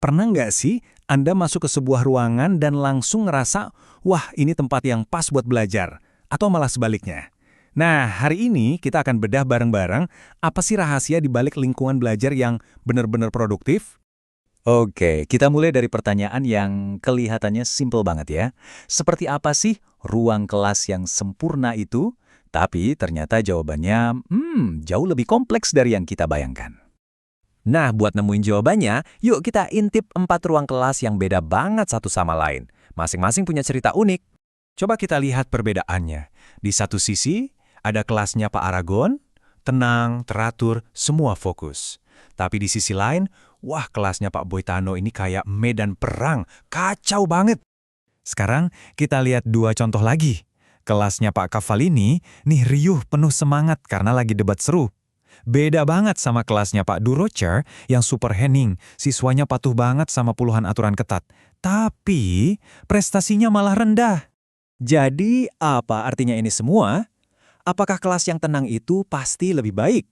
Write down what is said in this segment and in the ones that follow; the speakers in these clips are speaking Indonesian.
Pernah nggak sih Anda masuk ke sebuah ruangan dan langsung ngerasa, wah ini tempat yang pas buat belajar? Atau malah sebaliknya? Nah, hari ini kita akan bedah bareng-bareng apa sih rahasia di balik lingkungan belajar yang benar-benar produktif? Oke, kita mulai dari pertanyaan yang kelihatannya simpel banget ya. Seperti apa sih ruang kelas yang sempurna itu? Tapi ternyata jawabannya, jauh lebih kompleks dari yang kita bayangkan. Nah, buat nemuin jawabannya, yuk kita intip 4 ruang kelas yang beda banget satu sama lain. Masing-masing punya cerita unik. Coba kita lihat perbedaannya. Di satu sisi, ada kelasnya Pak Aragon, tenang, teratur, semua fokus. Tapi di sisi lain, wah kelasnya Pak Boitano ini kayak medan perang, kacau banget. Sekarang kita lihat dua contoh lagi. Kelasnya Pak Kavalini, nih riuh penuh semangat karena lagi debat seru. Beda banget sama kelasnya Pak Durocher yang super hening, siswanya patuh banget sama puluhan aturan ketat. Tapi prestasinya malah rendah. Jadi, apa artinya ini semua? Apakah kelas yang tenang itu pasti lebih baik?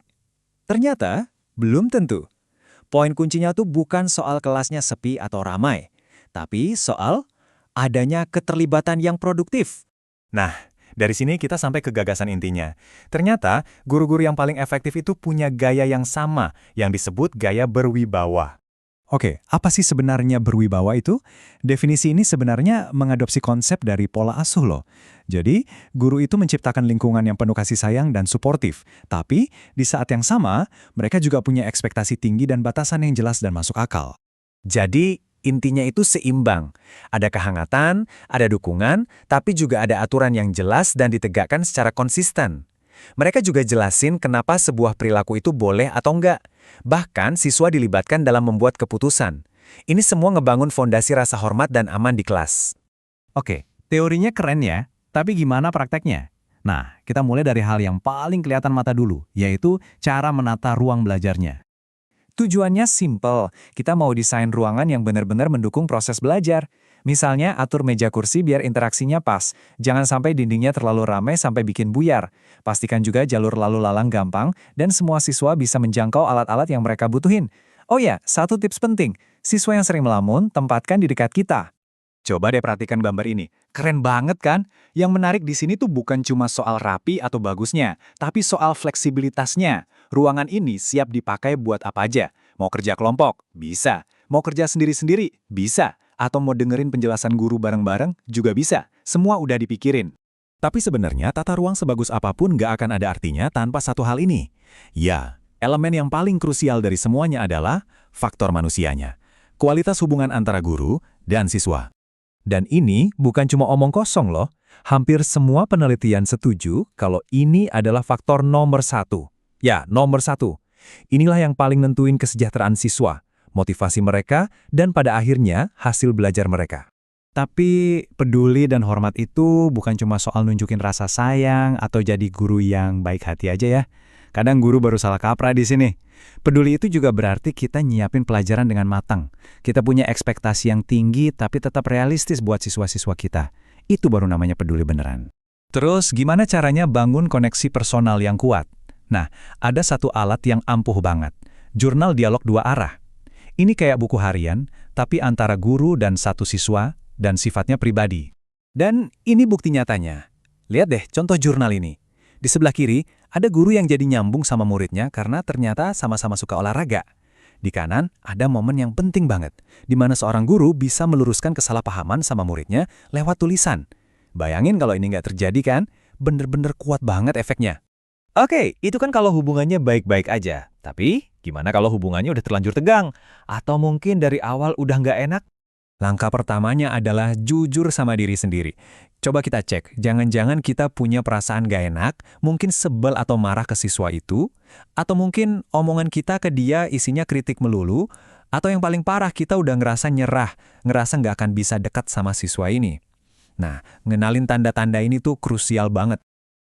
Ternyata, belum tentu. Poin kuncinya tuh bukan soal kelasnya sepi atau ramai, tapi soal adanya keterlibatan yang produktif. Nah, dari sini kita sampai ke gagasan intinya. Ternyata, guru-guru yang paling efektif itu punya gaya yang sama, yang disebut gaya berwibawa. Oke, apa sih sebenarnya berwibawa itu? Definisi ini sebenarnya mengadopsi konsep dari pola asuh loh. Jadi, guru itu menciptakan lingkungan yang penuh kasih sayang dan suportif. Tapi, di saat yang sama, mereka juga punya ekspektasi tinggi dan batasan yang jelas dan masuk akal. Jadi, intinya itu seimbang. Ada kehangatan, ada dukungan, tapi juga ada aturan yang jelas dan ditegakkan secara konsisten. Mereka juga jelasin kenapa sebuah perilaku itu boleh atau enggak. Bahkan, siswa dilibatkan dalam membuat keputusan. Ini semua ngebangun fondasi rasa hormat dan aman di kelas. Oke, teorinya keren ya, tapi gimana prakteknya? Nah, kita mulai dari hal yang paling kelihatan mata dulu, yaitu cara menata ruang belajarnya. Tujuannya simple, kita mau desain ruangan yang benar-benar mendukung proses belajar. Misalnya, atur meja kursi biar interaksinya pas. Jangan sampai dindingnya terlalu ramai sampai bikin buyar. Pastikan juga jalur lalu lalang gampang, dan semua siswa bisa menjangkau alat-alat yang mereka butuhin. Oh ya, satu tips penting, siswa yang sering melamun, tempatkan di dekat kita. Coba deh perhatikan gambar ini. Keren banget kan? Yang menarik di sini tuh bukan cuma soal rapi atau bagusnya, tapi soal fleksibilitasnya. Ruangan ini siap dipakai buat apa aja. Mau kerja kelompok? Bisa. Mau kerja sendiri-sendiri? Bisa. Atau mau dengerin penjelasan guru bareng-bareng? Juga bisa. Semua udah dipikirin. Tapi sebenarnya tata ruang sebagus apapun nggak akan ada artinya tanpa satu hal ini. Ya, elemen yang paling krusial dari semuanya adalah faktor manusianya. Kualitas hubungan antara guru dan siswa. Dan ini bukan cuma omong kosong loh. Hampir semua penelitian setuju kalau ini adalah faktor nomor satu. Ya, nomor satu. Inilah yang paling nentuin kesejahteraan siswa, motivasi mereka, dan pada akhirnya hasil belajar mereka. Tapi peduli dan hormat itu bukan cuma soal nunjukin rasa sayang atau jadi guru yang baik hati aja ya. Kadang guru baru salah kaprah di sini. Peduli itu juga berarti kita nyiapin pelajaran dengan matang. Kita punya ekspektasi yang tinggi tapi tetap realistis buat siswa-siswa kita. Itu baru namanya peduli beneran. Terus gimana caranya bangun koneksi personal yang kuat? Nah, ada satu alat yang ampuh banget. Jurnal dialog dua arah. Ini kayak buku harian, tapi antara guru dan satu siswa, dan sifatnya pribadi. Dan ini bukti nyatanya. Lihat deh contoh jurnal ini. Di sebelah kiri, ada guru yang jadi nyambung sama muridnya karena ternyata sama-sama suka olahraga. Di kanan, ada momen yang penting banget, di mana seorang guru bisa meluruskan kesalahpahaman sama muridnya lewat tulisan. Bayangin kalau ini nggak terjadi kan, bener-bener kuat banget efeknya. Oke, itu kan kalau hubungannya baik-baik aja. Tapi, gimana kalau hubungannya udah terlanjur tegang? Atau mungkin dari awal udah nggak enak? Langkah pertamanya adalah jujur sama diri sendiri. Coba kita cek, jangan-jangan kita punya perasaan gak enak, mungkin sebel atau marah ke siswa itu, atau mungkin omongan kita ke dia isinya kritik melulu, atau yang paling parah kita udah ngerasa nyerah, ngerasa nggak akan bisa dekat sama siswa ini. Nah, ngenalin tanda-tanda ini tuh krusial banget.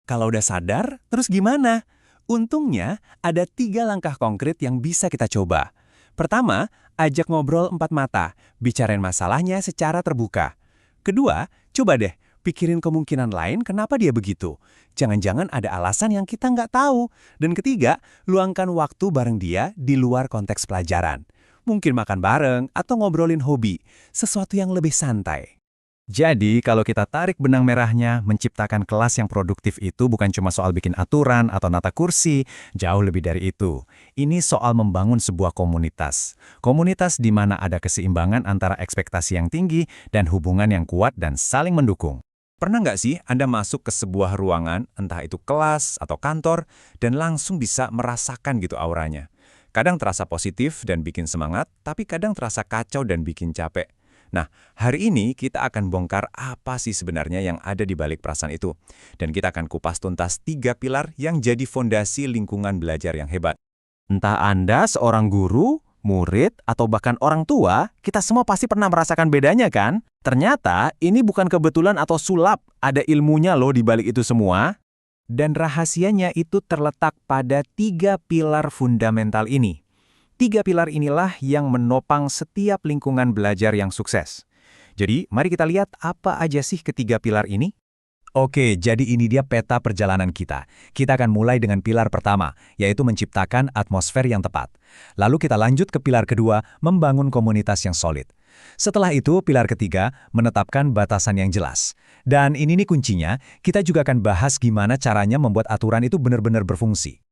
Kalau udah sadar, terus gimana? Untungnya, ada 3 langkah konkret yang bisa kita coba. Pertama, ajak ngobrol 4 mata, bicarain masalahnya secara terbuka. Kedua, coba deh, pikirin kemungkinan lain kenapa dia begitu. Jangan-jangan ada alasan yang kita nggak tahu. Dan ketiga, luangkan waktu bareng dia di luar konteks pelajaran. Mungkin makan bareng atau ngobrolin hobi, sesuatu yang lebih santai. Jadi, kalau kita tarik benang merahnya, menciptakan kelas yang produktif itu bukan cuma soal bikin aturan atau nata kursi, jauh lebih dari itu. Ini soal membangun sebuah komunitas. Komunitas di mana ada keseimbangan antara ekspektasi yang tinggi dan hubungan yang kuat dan saling mendukung. Pernah nggak sih Anda masuk ke sebuah ruangan, entah itu kelas atau kantor, dan langsung bisa merasakan gitu auranya? Kadang terasa positif dan bikin semangat, tapi kadang terasa kacau dan bikin capek. Nah, hari ini kita akan bongkar apa sih sebenarnya yang ada di balik perasaan itu. Dan kita akan kupas tuntas 3 pilar yang jadi fondasi lingkungan belajar yang hebat. Entah Anda seorang guru, murid, atau bahkan orang tua, kita semua pasti pernah merasakan bedanya kan? Ternyata ini bukan kebetulan atau sulap, ada ilmunya loh di balik itu semua. Dan rahasianya itu terletak pada 3 pilar fundamental ini. 3 pilar inilah yang menopang setiap lingkungan belajar yang sukses. Jadi, mari kita lihat apa aja sih ketiga pilar ini? Oke, jadi ini dia peta perjalanan kita. Kita akan mulai dengan pilar pertama, yaitu menciptakan atmosfer yang tepat. Lalu kita lanjut ke pilar kedua, membangun komunitas yang solid. Setelah itu, pilar ketiga, menetapkan batasan yang jelas. Dan ini nih kuncinya, kita juga akan bahas gimana caranya membuat aturan itu benar-benar berfungsi.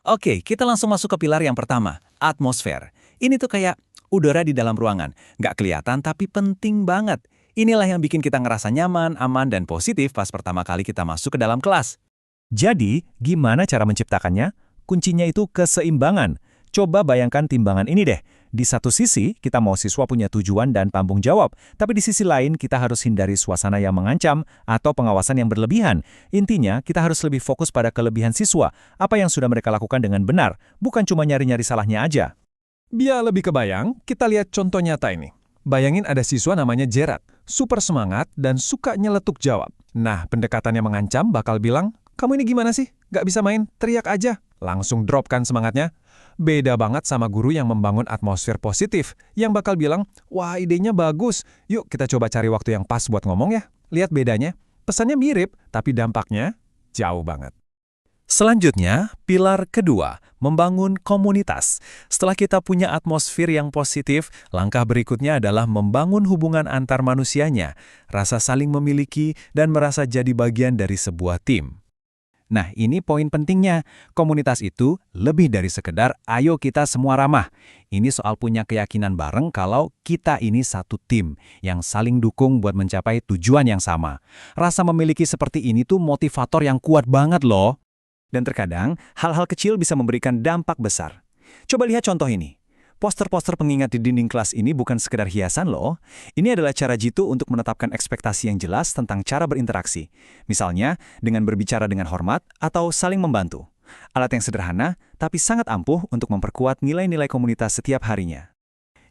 Oke, kita langsung masuk ke pilar yang pertama, atmosfer. Ini tuh kayak udara di dalam ruangan. Nggak kelihatan tapi penting banget. Inilah yang bikin kita ngerasa nyaman, aman, dan positif pas pertama kali kita masuk ke dalam kelas. Jadi, gimana cara menciptakannya? Kuncinya itu keseimbangan. Coba bayangkan timbangan ini deh. Di satu sisi, kita mau siswa punya tujuan dan tanggung jawab. Tapi di sisi lain, kita harus hindari suasana yang mengancam atau pengawasan yang berlebihan. Intinya, kita harus lebih fokus pada kelebihan siswa. Apa yang sudah mereka lakukan dengan benar, bukan cuma nyari-nyari salahnya aja. Biar lebih kebayang, kita lihat contoh nyata ini. Bayangin ada siswa namanya Gerard, super semangat dan suka nyeletuk jawab. Nah, pendekatannya mengancam bakal bilang, "Kamu ini gimana sih? Gak bisa main, teriak aja." Langsung drop kan semangatnya. Beda banget sama guru yang membangun atmosfer positif, yang bakal bilang, "Wah, idenya bagus, yuk kita coba cari waktu yang pas buat ngomong ya." Lihat bedanya, pesannya mirip, tapi dampaknya jauh banget. Selanjutnya, pilar kedua, membangun komunitas. Setelah kita punya atmosfer yang positif, langkah berikutnya adalah membangun hubungan antar manusianya, rasa saling memiliki, dan merasa jadi bagian dari sebuah tim. Nah, ini poin pentingnya. Komunitas itu lebih dari sekedar ayo kita semua ramah. Ini soal punya keyakinan bareng kalau kita ini satu tim yang saling dukung buat mencapai tujuan yang sama. Rasa memiliki seperti ini tuh motivator yang kuat banget loh. Dan terkadang, hal-hal kecil bisa memberikan dampak besar. Coba lihat contoh ini. Poster-poster pengingat di dinding kelas ini bukan sekedar hiasan loh. Ini adalah cara jitu untuk menetapkan ekspektasi yang jelas tentang cara berinteraksi. Misalnya, dengan berbicara dengan hormat atau saling membantu. Alat yang sederhana, tapi sangat ampuh untuk memperkuat nilai-nilai komunitas setiap harinya.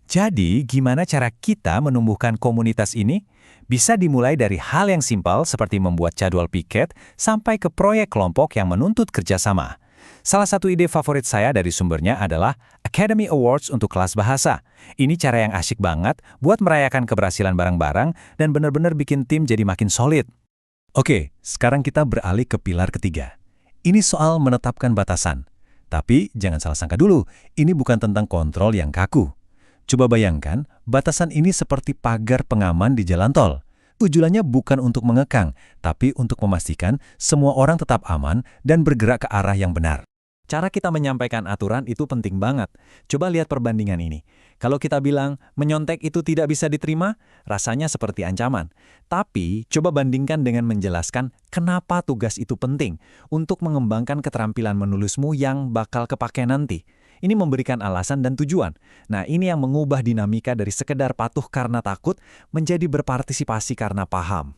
Jadi, gimana cara kita menumbuhkan komunitas ini? Bisa dimulai dari hal yang simpel seperti membuat jadwal piket sampai ke proyek kelompok yang menuntut kerjasama. Salah satu ide favorit saya dari sumbernya adalah Academy Awards untuk kelas bahasa. Ini cara yang asyik banget buat merayakan keberhasilan bareng-bareng dan benar-benar bikin tim jadi makin solid. Oke, sekarang kita beralih ke pilar ketiga. Ini soal menetapkan batasan. Tapi jangan salah sangka dulu, ini bukan tentang kontrol yang kaku. Coba bayangkan, batasan ini seperti pagar pengaman di jalan tol. Tujuannya bukan untuk mengekang, tapi untuk memastikan semua orang tetap aman dan bergerak ke arah yang benar. Cara kita menyampaikan aturan itu penting banget. Coba lihat perbandingan ini. Kalau kita bilang, menyontek itu tidak bisa diterima, rasanya seperti ancaman. Tapi, coba bandingkan dengan menjelaskan kenapa tugas itu penting untuk mengembangkan keterampilan menulismu yang bakal kepake nanti. Ini memberikan alasan dan tujuan. Nah, ini yang mengubah dinamika dari sekedar patuh karena takut menjadi berpartisipasi karena paham.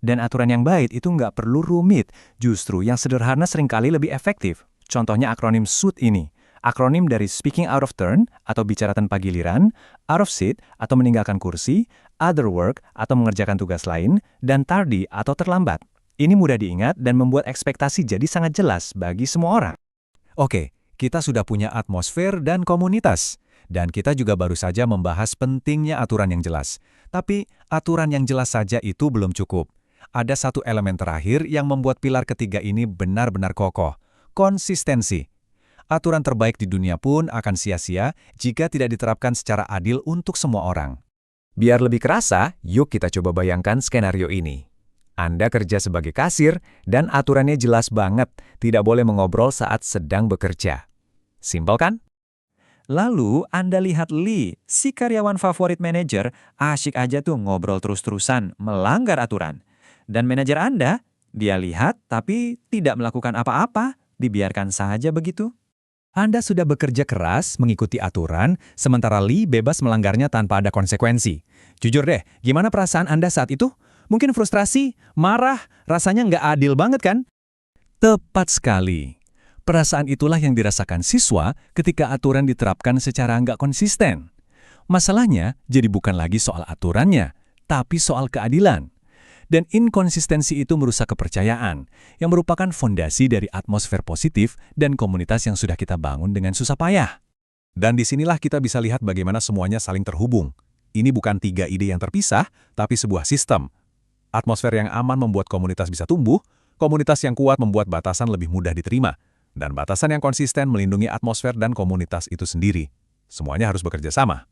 Dan aturan yang baik itu nggak perlu rumit, justru yang sederhana seringkali lebih efektif. Contohnya akronim SUT ini. Akronim dari speaking out of turn atau bicara tanpa giliran, out of seat atau meninggalkan kursi, other work atau mengerjakan tugas lain, dan tardy atau terlambat. Ini mudah diingat dan membuat ekspektasi jadi sangat jelas bagi semua orang. Oke. Kita sudah punya atmosfer dan komunitas. Dan kita juga baru saja membahas pentingnya aturan yang jelas. Tapi, aturan yang jelas saja itu belum cukup. Ada satu elemen terakhir yang membuat pilar ketiga ini benar-benar kokoh. Konsistensi. Aturan terbaik di dunia pun akan sia-sia jika tidak diterapkan secara adil untuk semua orang. Biar lebih kerasa, yuk kita coba bayangkan skenario ini. Anda kerja sebagai kasir dan aturannya jelas banget, tidak boleh mengobrol saat sedang bekerja. Simpel kan? Lalu Anda lihat Lee, si karyawan favorit manajer, asyik aja tuh ngobrol terus-terusan, melanggar aturan. Dan manajer Anda, dia lihat tapi tidak melakukan apa-apa, dibiarkan saja begitu. Anda sudah bekerja keras mengikuti aturan, sementara Lee bebas melanggarnya tanpa ada konsekuensi. Jujur deh, gimana perasaan Anda saat itu? Mungkin frustrasi, marah, rasanya nggak adil banget kan? Tepat sekali. Perasaan itulah yang dirasakan siswa ketika aturan diterapkan secara nggak konsisten. Masalahnya jadi bukan lagi soal aturannya, tapi soal keadilan. Dan inkonsistensi itu merusak kepercayaan, yang merupakan fondasi dari atmosfer positif dan komunitas yang sudah kita bangun dengan susah payah. Dan disinilah kita bisa lihat bagaimana semuanya saling terhubung. Ini bukan 3 ide yang terpisah, tapi sebuah sistem. Atmosfer yang aman membuat komunitas bisa tumbuh, komunitas yang kuat membuat batasan lebih mudah diterima, dan batasan yang konsisten melindungi atmosfer dan komunitas itu sendiri. Semuanya harus bekerja sama.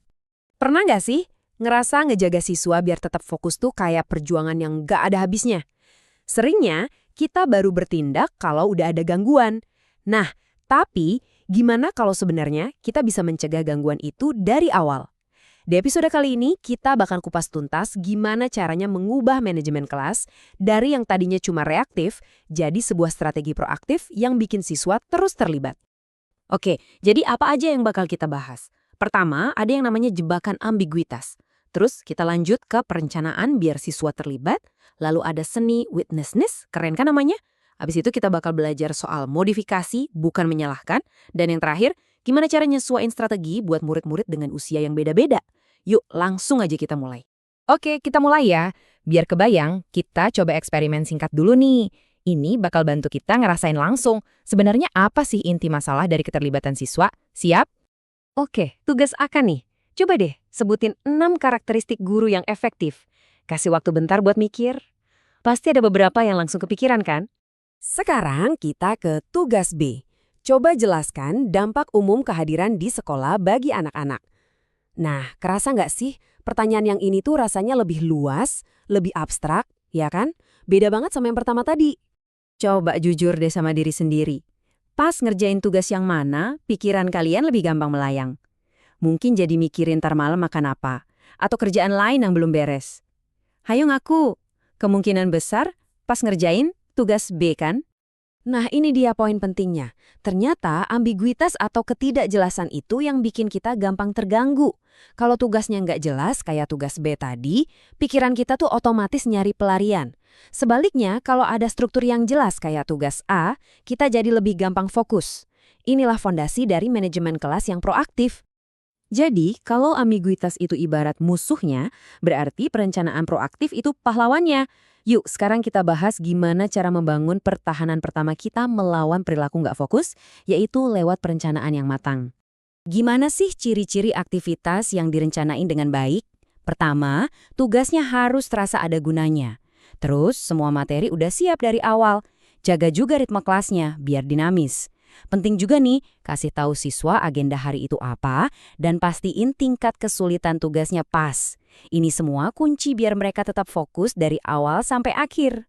Pernah nggak sih ngerasa ngejaga siswa biar tetap fokus tuh kayak perjuangan yang nggak ada habisnya? Seringnya, kita baru bertindak kalau udah ada gangguan. Nah, tapi gimana kalau sebenarnya kita bisa mencegah gangguan itu dari awal? Di episode kali ini, kita bakal kupas tuntas gimana caranya mengubah manajemen kelas dari yang tadinya cuma reaktif jadi sebuah strategi proaktif yang bikin siswa terus terlibat. Oke, jadi apa aja yang bakal kita bahas? Pertama, ada yang namanya jebakan ambiguitas. Terus kita lanjut ke perencanaan biar siswa terlibat, lalu ada seni witnessness, keren kan namanya? Habis itu kita bakal belajar soal modifikasi, bukan menyalahkan, dan yang terakhir, gimana cara nyesuaiin strategi buat murid-murid dengan usia yang beda-beda. Yuk, langsung aja kita mulai. Oke, kita mulai ya. Biar kebayang, kita coba eksperimen singkat dulu nih. Ini bakal bantu kita ngerasain langsung, sebenarnya apa sih inti masalah dari keterlibatan siswa? Siap? Oke, tugas akan nih. Coba deh, sebutin 6 karakteristik guru yang efektif. Kasih waktu bentar buat mikir. Pasti ada beberapa yang langsung kepikiran kan? Sekarang kita ke tugas B. Coba jelaskan dampak umum kehadiran di sekolah bagi anak-anak. Nah, kerasa nggak sih? Pertanyaan yang ini tuh rasanya lebih luas, lebih abstrak, ya kan? Beda banget sama yang pertama tadi. Coba jujur deh sama diri sendiri. Pas ngerjain tugas yang mana, pikiran kalian lebih gampang melayang. Mungkin jadi mikirin ntar malam makan apa, atau kerjaan lain yang belum beres. Hayo ngaku, kemungkinan besar pas ngerjain tugas B kan? Nah ini dia poin pentingnya. Ternyata ambiguitas atau ketidakjelasan itu yang bikin kita gampang terganggu. Kalau tugasnya nggak jelas kayak tugas B tadi, pikiran kita tuh otomatis nyari pelarian. Sebaliknya, kalau ada struktur yang jelas kayak tugas A, kita jadi lebih gampang fokus. Inilah fondasi dari manajemen kelas yang proaktif. Jadi, kalau ambiguitas itu ibarat musuhnya, berarti perencanaan proaktif itu pahlawannya. Yuk, sekarang kita bahas gimana cara membangun pertahanan pertama kita melawan perilaku nggak fokus, yaitu lewat perencanaan yang matang. Gimana sih ciri-ciri aktivitas yang direncanain dengan baik? Pertama, tugasnya harus terasa ada gunanya. Terus, semua materi udah siap dari awal. Jaga juga ritme kelasnya, biar dinamis. Penting juga nih, kasih tahu siswa agenda hari itu apa, dan pastiin tingkat kesulitan tugasnya pas. Ini semua kunci biar mereka tetap fokus dari awal sampai akhir.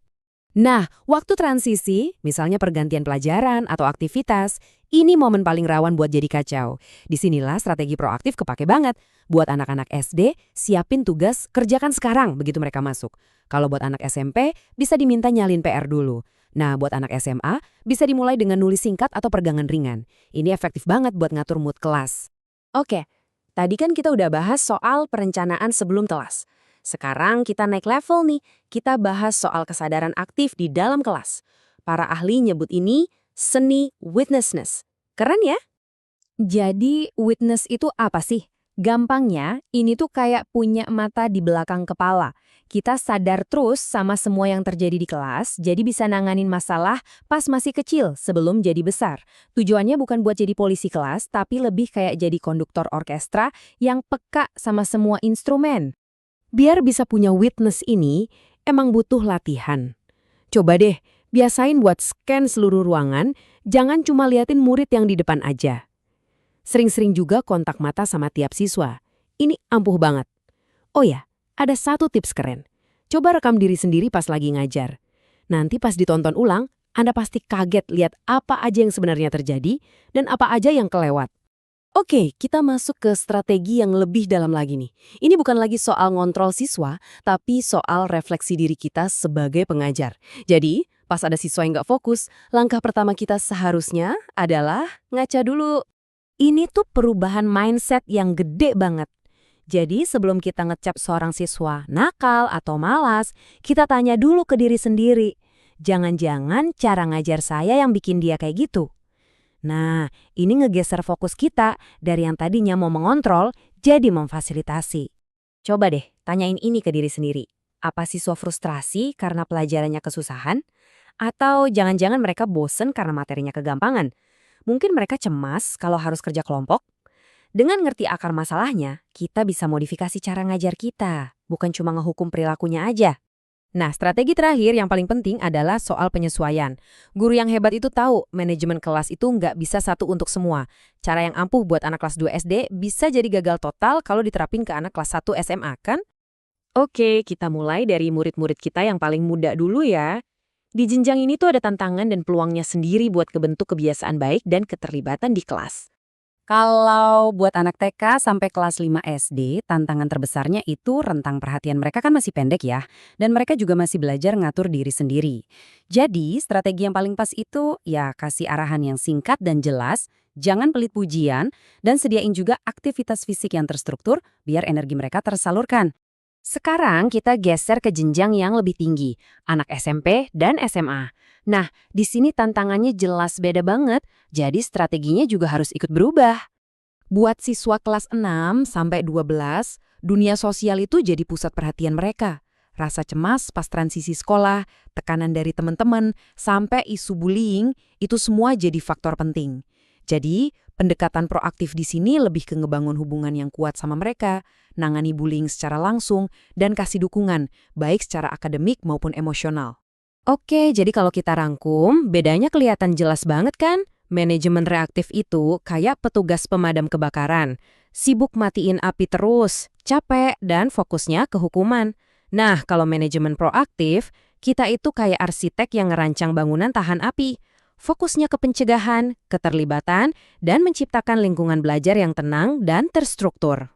Nah, waktu transisi, misalnya pergantian pelajaran atau aktivitas, ini momen paling rawan buat jadi kacau. Disinilah strategi proaktif kepake banget. Buat anak-anak SD, siapin tugas, kerjakan sekarang begitu mereka masuk. Kalau buat anak SMP, bisa diminta nyalin PR dulu. Nah, buat anak SMA, bisa dimulai dengan nulis singkat atau pegangan ringan. Ini efektif banget buat ngatur mood kelas. Oke, tadi kan kita udah bahas soal perencanaan sebelum kelas. Sekarang kita naik level nih, kita bahas soal kesadaran aktif di dalam kelas. Para ahli nyebut ini seni witnessness. Keren ya? Jadi, witness itu apa sih? Gampangnya, ini tuh kayak punya mata di belakang kepala. Kita sadar terus sama semua yang terjadi di kelas, jadi bisa nanganin masalah pas masih kecil sebelum jadi besar. Tujuannya bukan buat jadi polisi kelas, tapi lebih kayak jadi konduktor orkestra yang peka sama semua instrumen. Biar bisa punya witness ini, emang butuh latihan. Coba deh, Biasain buat scan seluruh ruangan, jangan cuma liatin murid yang di depan aja. Sering-sering juga kontak mata sama tiap siswa. Ini ampuh banget. Oh ya, ada satu tips keren. Coba rekam diri sendiri pas lagi ngajar. Nanti pas ditonton ulang, Anda pasti kaget lihat apa aja yang sebenarnya terjadi dan apa aja yang kelewat. Oke, kita masuk ke strategi yang lebih dalam lagi nih. Ini bukan lagi soal ngontrol siswa, tapi soal refleksi diri kita sebagai pengajar. Jadi, pas ada siswa yang nggak fokus, langkah pertama kita seharusnya adalah ngaca dulu. Ini tuh perubahan mindset yang gede banget. Jadi, sebelum kita ngecap seorang siswa nakal atau malas, kita tanya dulu ke diri sendiri. Jangan-jangan cara ngajar saya yang bikin dia kayak gitu. Nah, ini ngegeser fokus kita dari yang tadinya mau mengontrol jadi memfasilitasi. Coba deh, tanyain ini ke diri sendiri. Apa siswa frustrasi karena pelajarannya kesusahan? Atau jangan-jangan mereka bosen karena materinya kegampangan? Mungkin mereka cemas kalau harus kerja kelompok? Dengan ngerti akar masalahnya, kita bisa modifikasi cara ngajar kita, bukan cuma ngehukum perilakunya aja. Nah, strategi terakhir yang paling penting adalah soal penyesuaian. Guru yang hebat itu tahu manajemen kelas itu nggak bisa satu untuk semua. Cara yang ampuh buat anak kelas 2 SD bisa jadi gagal total kalau diterapin ke anak kelas 1 SMA, kan? Oke, kita mulai dari murid-murid kita yang paling muda dulu ya. Di jenjang ini tuh ada tantangan dan peluangnya sendiri buat kebentuk kebiasaan baik dan keterlibatan di kelas. Kalau buat anak TK sampai kelas 5 SD, tantangan terbesarnya itu rentang perhatian mereka kan masih pendek ya, dan mereka juga masih belajar ngatur diri sendiri. Jadi, strategi yang paling pas itu ya kasih arahan yang singkat dan jelas, jangan pelit pujian, dan sediain juga aktivitas fisik yang terstruktur biar energi mereka tersalurkan. Sekarang kita geser ke jenjang yang lebih tinggi, anak SMP dan SMA. Nah, di sini tantangannya jelas beda banget, jadi strateginya juga harus ikut berubah. Buat siswa kelas 6 sampai 12, dunia sosial itu jadi pusat perhatian mereka. Rasa cemas pas transisi sekolah, tekanan dari teman-teman, sampai isu bullying, itu semua jadi faktor penting. Jadi, pendekatan proaktif di sini lebih ke ngebangun hubungan yang kuat sama mereka, nangani bullying secara langsung, dan kasih dukungan, baik secara akademik maupun emosional. Oke, jadi kalau kita rangkum, bedanya kelihatan jelas banget kan? Manajemen reaktif itu kayak petugas pemadam kebakaran. Sibuk matiin api terus, capek, dan fokusnya ke hukuman. Nah, kalau manajemen proaktif, kita itu kayak arsitek yang ngerancang bangunan tahan api. Fokusnya ke pencegahan, keterlibatan, dan menciptakan lingkungan belajar yang tenang dan terstruktur.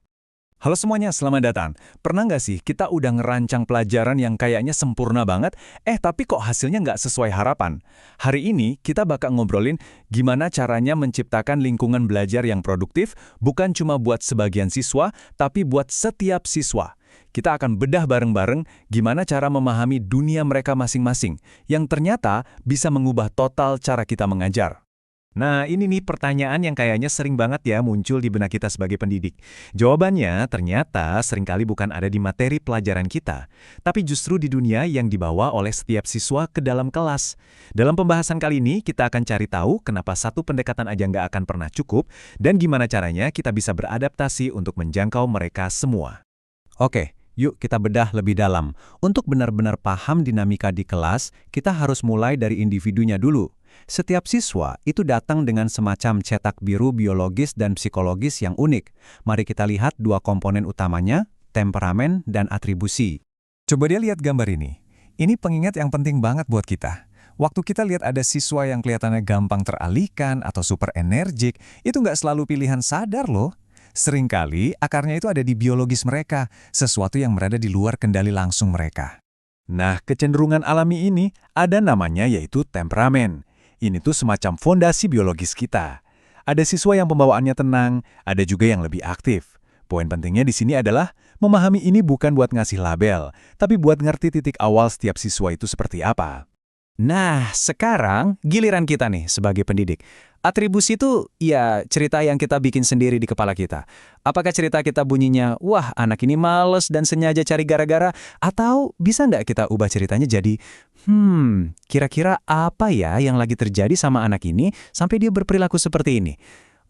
Halo semuanya, selamat datang. Pernah nggak sih kita udah ngerancang pelajaran yang kayaknya sempurna banget, tapi kok hasilnya nggak sesuai harapan? Hari ini kita bakal ngobrolin gimana caranya menciptakan lingkungan belajar yang produktif, bukan cuma buat sebagian siswa, tapi buat setiap siswa. Kita akan bedah bareng-bareng gimana cara memahami dunia mereka masing-masing, yang ternyata bisa mengubah total cara kita mengajar. Nah, ini nih pertanyaan yang kayaknya sering banget ya muncul di benak kita sebagai pendidik. Jawabannya ternyata seringkali bukan ada di materi pelajaran kita, tapi justru di dunia yang dibawa oleh setiap siswa ke dalam kelas. Dalam pembahasan kali ini, kita akan cari tahu kenapa satu pendekatan aja nggak akan pernah cukup, dan gimana caranya kita bisa beradaptasi untuk menjangkau mereka semua. Oke, yuk kita bedah lebih dalam. Untuk benar-benar paham dinamika di kelas, kita harus mulai dari individunya dulu. Setiap siswa itu datang dengan semacam cetak biru biologis dan psikologis yang unik. Mari kita lihat dua komponen utamanya, temperamen dan atribusi. Coba dia lihat gambar ini. Ini pengingat yang penting banget buat kita. Waktu kita lihat ada siswa yang kelihatannya gampang teralihkan atau super energik, itu nggak selalu pilihan sadar loh. Seringkali akarnya itu ada di biologis mereka, sesuatu yang berada di luar kendali langsung mereka. Nah, kecenderungan alami ini ada namanya yaitu temperamen. Ini tuh semacam fondasi biologis kita. Ada siswa yang pembawaannya tenang, ada juga yang lebih aktif. Poin pentingnya di sini adalah memahami ini bukan buat ngasih label, tapi buat ngerti titik awal setiap siswa itu seperti apa. Nah, sekarang giliran kita nih sebagai pendidik. Atribusi itu ya cerita yang kita bikin sendiri di kepala kita. Apakah cerita kita bunyinya, wah anak ini males dan sengaja cari gara-gara, atau bisa nggak kita ubah ceritanya jadi, kira-kira apa ya yang lagi terjadi sama anak ini sampai dia berperilaku seperti ini?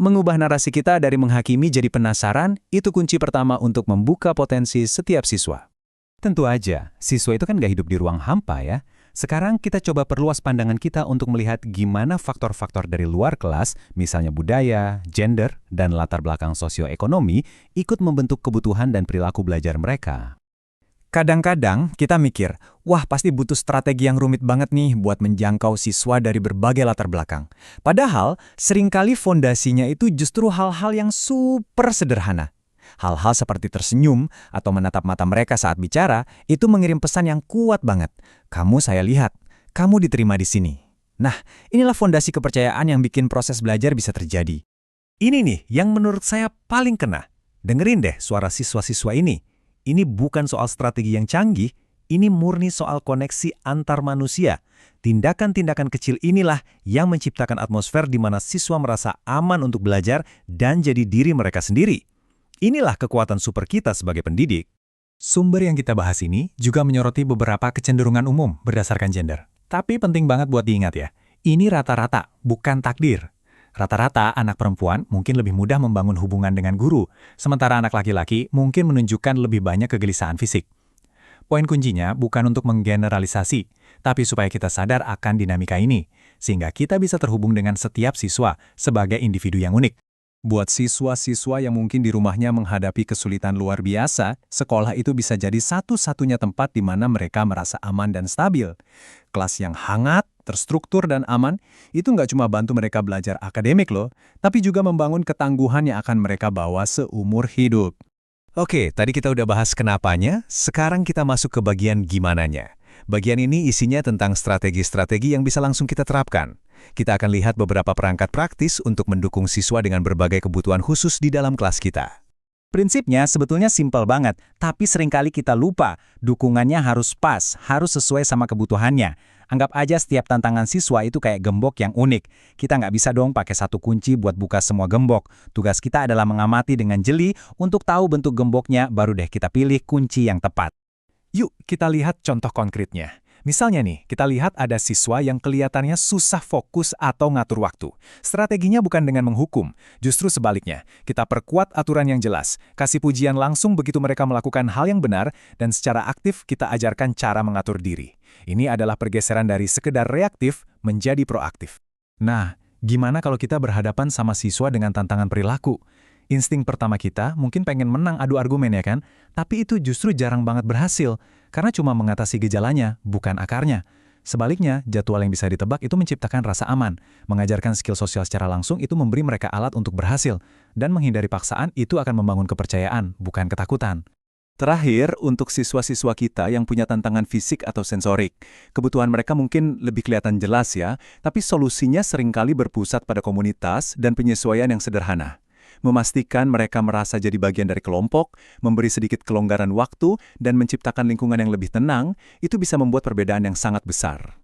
Mengubah narasi kita dari menghakimi jadi penasaran, itu kunci pertama untuk membuka potensi setiap siswa. Tentu aja, siswa itu kan nggak hidup di ruang hampa ya. Sekarang kita coba perluas pandangan kita untuk melihat gimana faktor-faktor dari luar kelas, misalnya budaya, gender, dan latar belakang sosioekonomi, ikut membentuk kebutuhan dan perilaku belajar mereka. Kadang-kadang kita mikir, wah pasti butuh strategi yang rumit banget nih buat menjangkau siswa dari berbagai latar belakang. Padahal, seringkali fondasinya itu justru hal-hal yang super sederhana. Hal-hal seperti tersenyum atau menatap mata mereka saat bicara, itu mengirim pesan yang kuat banget. Kamu saya lihat, kamu diterima di sini. Nah, inilah fondasi kepercayaan yang bikin proses belajar bisa terjadi. Ini nih yang menurut saya paling kena. Dengerin deh suara siswa-siswa ini. Ini bukan soal strategi yang canggih, ini murni soal koneksi antar manusia. Tindakan-tindakan kecil inilah yang menciptakan atmosfer di mana siswa merasa aman untuk belajar dan jadi diri mereka sendiri. Inilah kekuatan super kita sebagai pendidik. Sumber yang kita bahas ini juga menyoroti beberapa kecenderungan umum berdasarkan gender. Tapi penting banget buat diingat ya, ini rata-rata, bukan takdir. Rata-rata anak perempuan mungkin lebih mudah membangun hubungan dengan guru, sementara anak laki-laki mungkin menunjukkan lebih banyak kegelisahan fisik. Poin kuncinya bukan untuk menggeneralisasi, tapi supaya kita sadar akan dinamika ini, sehingga kita bisa terhubung dengan setiap siswa sebagai individu yang unik. Buat siswa-siswa yang mungkin di rumahnya menghadapi kesulitan luar biasa, sekolah itu bisa jadi satu-satunya tempat di mana mereka merasa aman dan stabil. Kelas yang hangat, terstruktur, dan aman, itu nggak cuma bantu mereka belajar akademik loh, tapi juga membangun ketangguhan yang akan mereka bawa seumur hidup. Oke, tadi kita udah bahas kenapanya, sekarang kita masuk ke bagian gimananya. Bagian ini isinya tentang strategi-strategi yang bisa langsung kita terapkan. Kita akan lihat beberapa perangkat praktis untuk mendukung siswa dengan berbagai kebutuhan khusus di dalam kelas kita. Prinsipnya sebetulnya simpel banget, tapi seringkali kita lupa. Dukungannya harus pas, harus sesuai sama kebutuhannya. Anggap aja setiap tantangan siswa itu kayak gembok yang unik. Kita nggak bisa dong pakai satu kunci buat buka semua gembok. Tugas kita adalah mengamati dengan jeli untuk tahu bentuk gemboknya, baru deh kita pilih kunci yang tepat. Yuk kita lihat contoh konkretnya. Misalnya nih, kita lihat ada siswa yang kelihatannya susah fokus atau ngatur waktu. Strateginya bukan dengan menghukum, justru sebaliknya. Kita perkuat aturan yang jelas, kasih pujian langsung begitu mereka melakukan hal yang benar, dan secara aktif kita ajarkan cara mengatur diri. Ini adalah pergeseran dari sekedar reaktif menjadi proaktif. Nah, gimana kalau kita berhadapan sama siswa dengan tantangan perilaku? Insting pertama kita mungkin pengen menang adu argumen ya kan? Tapi itu justru jarang banget berhasil, karena cuma mengatasi gejalanya, bukan akarnya. Sebaliknya, jadwal yang bisa ditebak itu menciptakan rasa aman. Mengajarkan skill sosial secara langsung itu memberi mereka alat untuk berhasil. Dan menghindari paksaan itu akan membangun kepercayaan, bukan ketakutan. Terakhir, untuk siswa-siswa kita yang punya tantangan fisik atau sensorik, kebutuhan mereka mungkin lebih kelihatan jelas ya, tapi solusinya seringkali berpusat pada komunitas dan penyesuaian yang sederhana. Memastikan mereka merasa jadi bagian dari kelompok, memberi sedikit kelonggaran waktu, dan menciptakan lingkungan yang lebih tenang, itu bisa membuat perbedaan yang sangat besar.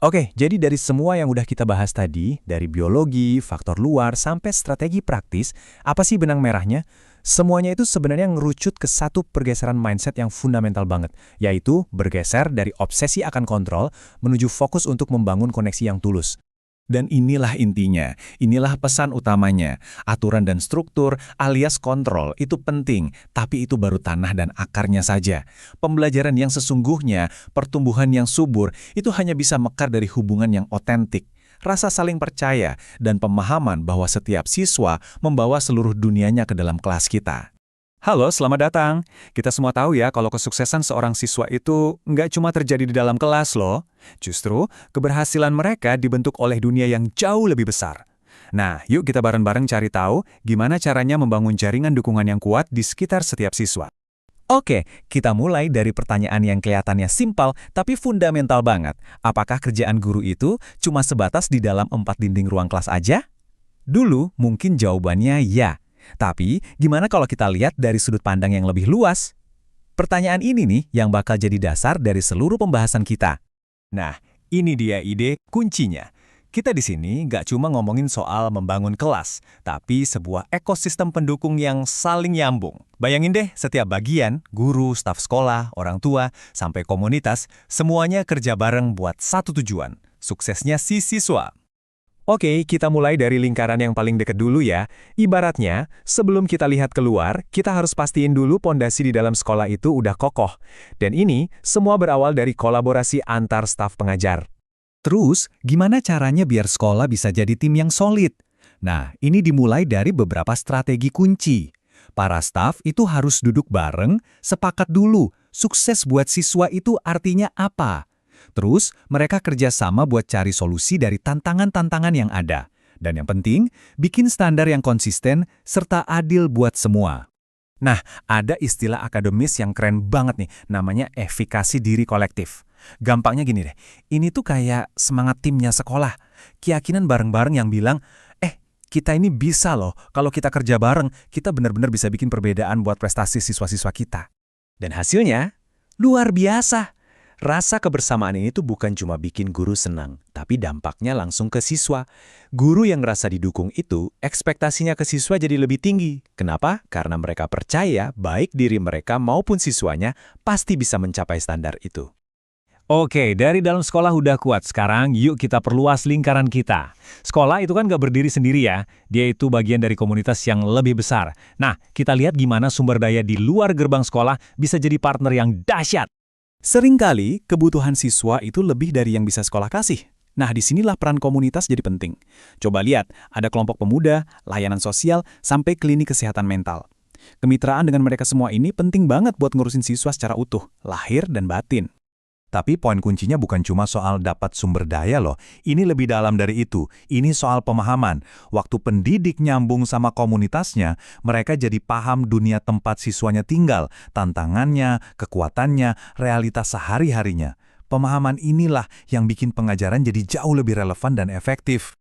Oke, jadi dari semua yang udah kita bahas tadi, dari biologi, faktor luar, sampai strategi praktis, apa sih benang merahnya? Semuanya itu sebenarnya ngerucut ke satu pergeseran mindset yang fundamental banget, yaitu bergeser dari obsesi akan kontrol menuju fokus untuk membangun koneksi yang tulus. Dan inilah intinya, inilah pesan utamanya. Aturan dan struktur alias kontrol itu penting, tapi itu baru tanah dan akarnya saja. Pembelajaran yang sesungguhnya, pertumbuhan yang subur, itu hanya bisa mekar dari hubungan yang otentik. Rasa saling percaya, dan pemahaman bahwa setiap siswa membawa seluruh dunianya ke dalam kelas kita. Halo, selamat datang. Kita semua tahu ya kalau kesuksesan seorang siswa itu nggak cuma terjadi di dalam kelas loh. Justru, keberhasilan mereka dibentuk oleh dunia yang jauh lebih besar. Nah, yuk kita bareng-bareng cari tahu gimana caranya membangun jaringan dukungan yang kuat di sekitar setiap siswa. Oke, kita mulai dari pertanyaan yang kelihatannya simpel tapi fundamental banget. Apakah kerjaan guru itu cuma sebatas di dalam 4 dinding ruang kelas aja? Dulu mungkin jawabannya ya. Tapi, gimana kalau kita lihat dari sudut pandang yang lebih luas? Pertanyaan ini nih yang bakal jadi dasar dari seluruh pembahasan kita. Nah, ini dia ide kuncinya. Kita di sini nggak cuma ngomongin soal membangun kelas, tapi sebuah ekosistem pendukung yang saling nyambung. Bayangin deh, setiap bagian, guru, staf sekolah, orang tua, sampai komunitas, semuanya kerja bareng buat satu tujuan, suksesnya si siswa. Oke, kita mulai dari lingkaran yang paling dekat dulu ya. Ibaratnya, sebelum kita lihat keluar, kita harus pastiin dulu pondasi di dalam sekolah itu udah kokoh. Dan ini semua berawal dari kolaborasi antar staf pengajar. Terus, gimana caranya biar sekolah bisa jadi tim yang solid? Nah, ini dimulai dari beberapa strategi kunci. Para staf itu harus duduk bareng, sepakat dulu, sukses buat siswa itu artinya apa. Terus, mereka kerjasama buat cari solusi dari tantangan-tantangan yang ada. Dan yang penting, bikin standar yang konsisten serta adil buat semua. Nah, ada istilah akademis yang keren banget nih, namanya efikasi diri kolektif. Gampangnya gini deh, ini tuh kayak semangat timnya sekolah. Keyakinan bareng-bareng yang bilang, kita ini bisa loh, kalau kita kerja bareng, kita benar-benar bisa bikin perbedaan buat prestasi siswa-siswa kita. Dan hasilnya, luar biasa. Rasa kebersamaan ini tuh bukan cuma bikin guru senang, tapi dampaknya langsung ke siswa. Guru yang ngerasa didukung itu, ekspektasinya ke siswa jadi lebih tinggi. Kenapa? Karena mereka percaya baik diri mereka maupun siswanya pasti bisa mencapai standar itu. Oke, dari dalam sekolah udah kuat. Sekarang yuk kita perluas lingkaran kita. Sekolah itu kan nggak berdiri sendiri ya. Dia itu bagian dari komunitas yang lebih besar. Nah, kita lihat gimana sumber daya di luar gerbang sekolah bisa jadi partner yang dahsyat. Seringkali, kebutuhan siswa itu lebih dari yang bisa sekolah kasih. Nah, disinilah peran komunitas jadi penting. Coba lihat, ada kelompok pemuda, layanan sosial, sampai klinik kesehatan mental. Kemitraan dengan mereka semua ini penting banget buat ngurusin siswa secara utuh, lahir dan batin. Tapi poin kuncinya bukan cuma soal dapat sumber daya loh. Ini lebih dalam dari itu. Ini soal pemahaman. Waktu pendidik nyambung sama komunitasnya, mereka jadi paham dunia tempat siswanya tinggal, tantangannya, kekuatannya, realitas sehari-harinya. Pemahaman inilah yang bikin pengajaran jadi jauh lebih relevan dan efektif.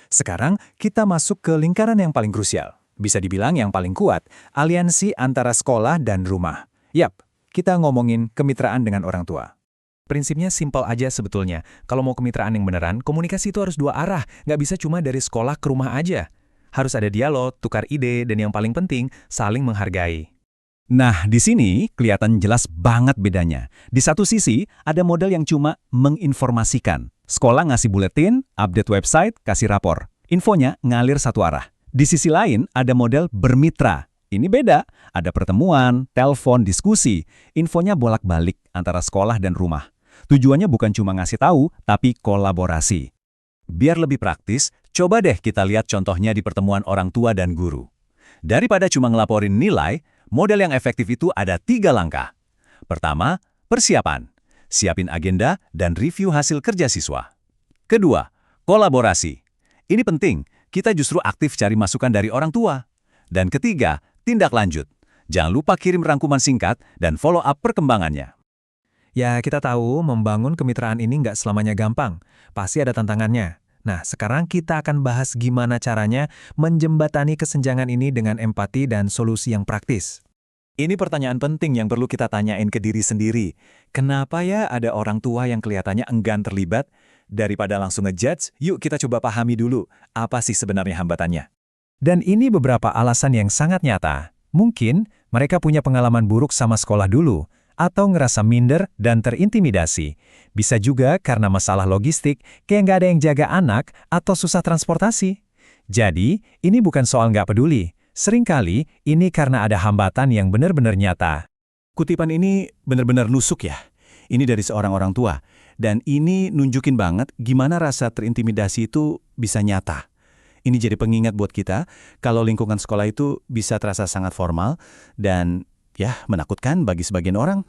Sekarang, kita masuk ke lingkaran yang paling krusial. Bisa dibilang yang paling kuat, aliansi antara sekolah dan rumah. Yap, kita ngomongin kemitraan dengan orang tua. Prinsipnya simpel aja sebetulnya. Kalau mau kemitraan yang beneran, komunikasi itu harus dua arah. Nggak bisa cuma dari sekolah ke rumah aja. Harus ada dialog, tukar ide, dan yang paling penting, saling menghargai. Nah, di sini kelihatan jelas banget bedanya. Di satu sisi, ada model yang cuma menginformasikan. Sekolah ngasih buletin, update website, kasih rapor. Infonya ngalir satu arah. Di sisi lain, ada model bermitra. Ini beda. Ada pertemuan, telepon, diskusi. Infonya bolak-balik antara sekolah dan rumah. Tujuannya bukan cuma ngasih tahu, tapi kolaborasi. Biar lebih praktis, coba deh kita lihat contohnya di pertemuan orang tua dan guru. Daripada cuma ngelaporin nilai, model yang efektif itu ada 3 langkah. Pertama, persiapan. Siapin agenda dan review hasil kerja siswa. Kedua, kolaborasi. Ini penting, kita justru aktif cari masukan dari orang tua. Dan ketiga, tindak lanjut. Jangan lupa kirim rangkuman singkat dan follow up perkembangannya. Ya, kita tahu membangun kemitraan ini nggak selamanya gampang. Pasti ada tantangannya. Nah, sekarang kita akan bahas gimana caranya menjembatani kesenjangan ini dengan empati dan solusi yang praktis. Ini pertanyaan penting yang perlu kita tanyain ke diri sendiri. Kenapa ya ada orang tua yang kelihatannya enggan terlibat? Daripada langsung ngejudge, yuk kita coba pahami dulu apa sih sebenarnya hambatannya. Dan ini beberapa alasan yang sangat nyata. Mungkin mereka punya pengalaman buruk sama sekolah dulu, atau ngerasa minder dan terintimidasi. Bisa juga karena masalah logistik, kayak nggak ada yang jaga anak atau susah transportasi. Jadi, ini bukan soal nggak peduli. Seringkali, ini karena ada hambatan yang benar-benar nyata. Kutipan ini benar-benar nusuk ya. Ini dari seorang orang tua. Dan ini nunjukin banget gimana rasa terintimidasi itu bisa nyata. Ini jadi pengingat buat kita, kalau lingkungan sekolah itu bisa terasa sangat formal dan menakutkan bagi sebagian orang.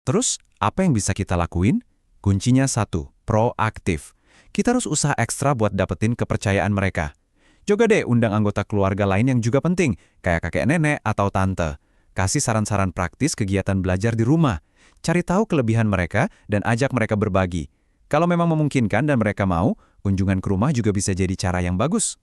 Terus, apa yang bisa kita lakuin? Kuncinya satu, proaktif. Kita harus usaha ekstra buat dapetin kepercayaan mereka. Juga deh undang anggota keluarga lain yang juga penting, kayak kakek nenek atau tante. Kasih saran-saran praktis kegiatan belajar di rumah. Cari tahu kelebihan mereka dan ajak mereka berbagi. Kalau memang memungkinkan dan mereka mau, kunjungan ke rumah juga bisa jadi cara yang bagus.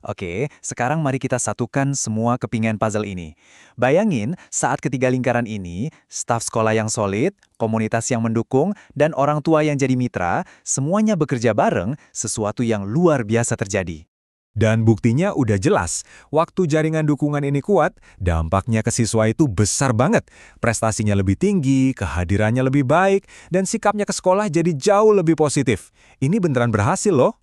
Oke, sekarang mari kita satukan semua kepingan puzzle ini. Bayangin saat ketiga lingkaran ini, staf sekolah yang solid, komunitas yang mendukung, dan orang tua yang jadi mitra, semuanya bekerja bareng, sesuatu yang luar biasa terjadi. Dan buktinya udah jelas, waktu jaringan dukungan ini kuat, dampaknya ke siswa itu besar banget. Prestasinya lebih tinggi, kehadirannya lebih baik, dan sikapnya ke sekolah jadi jauh lebih positif. Ini beneran berhasil loh.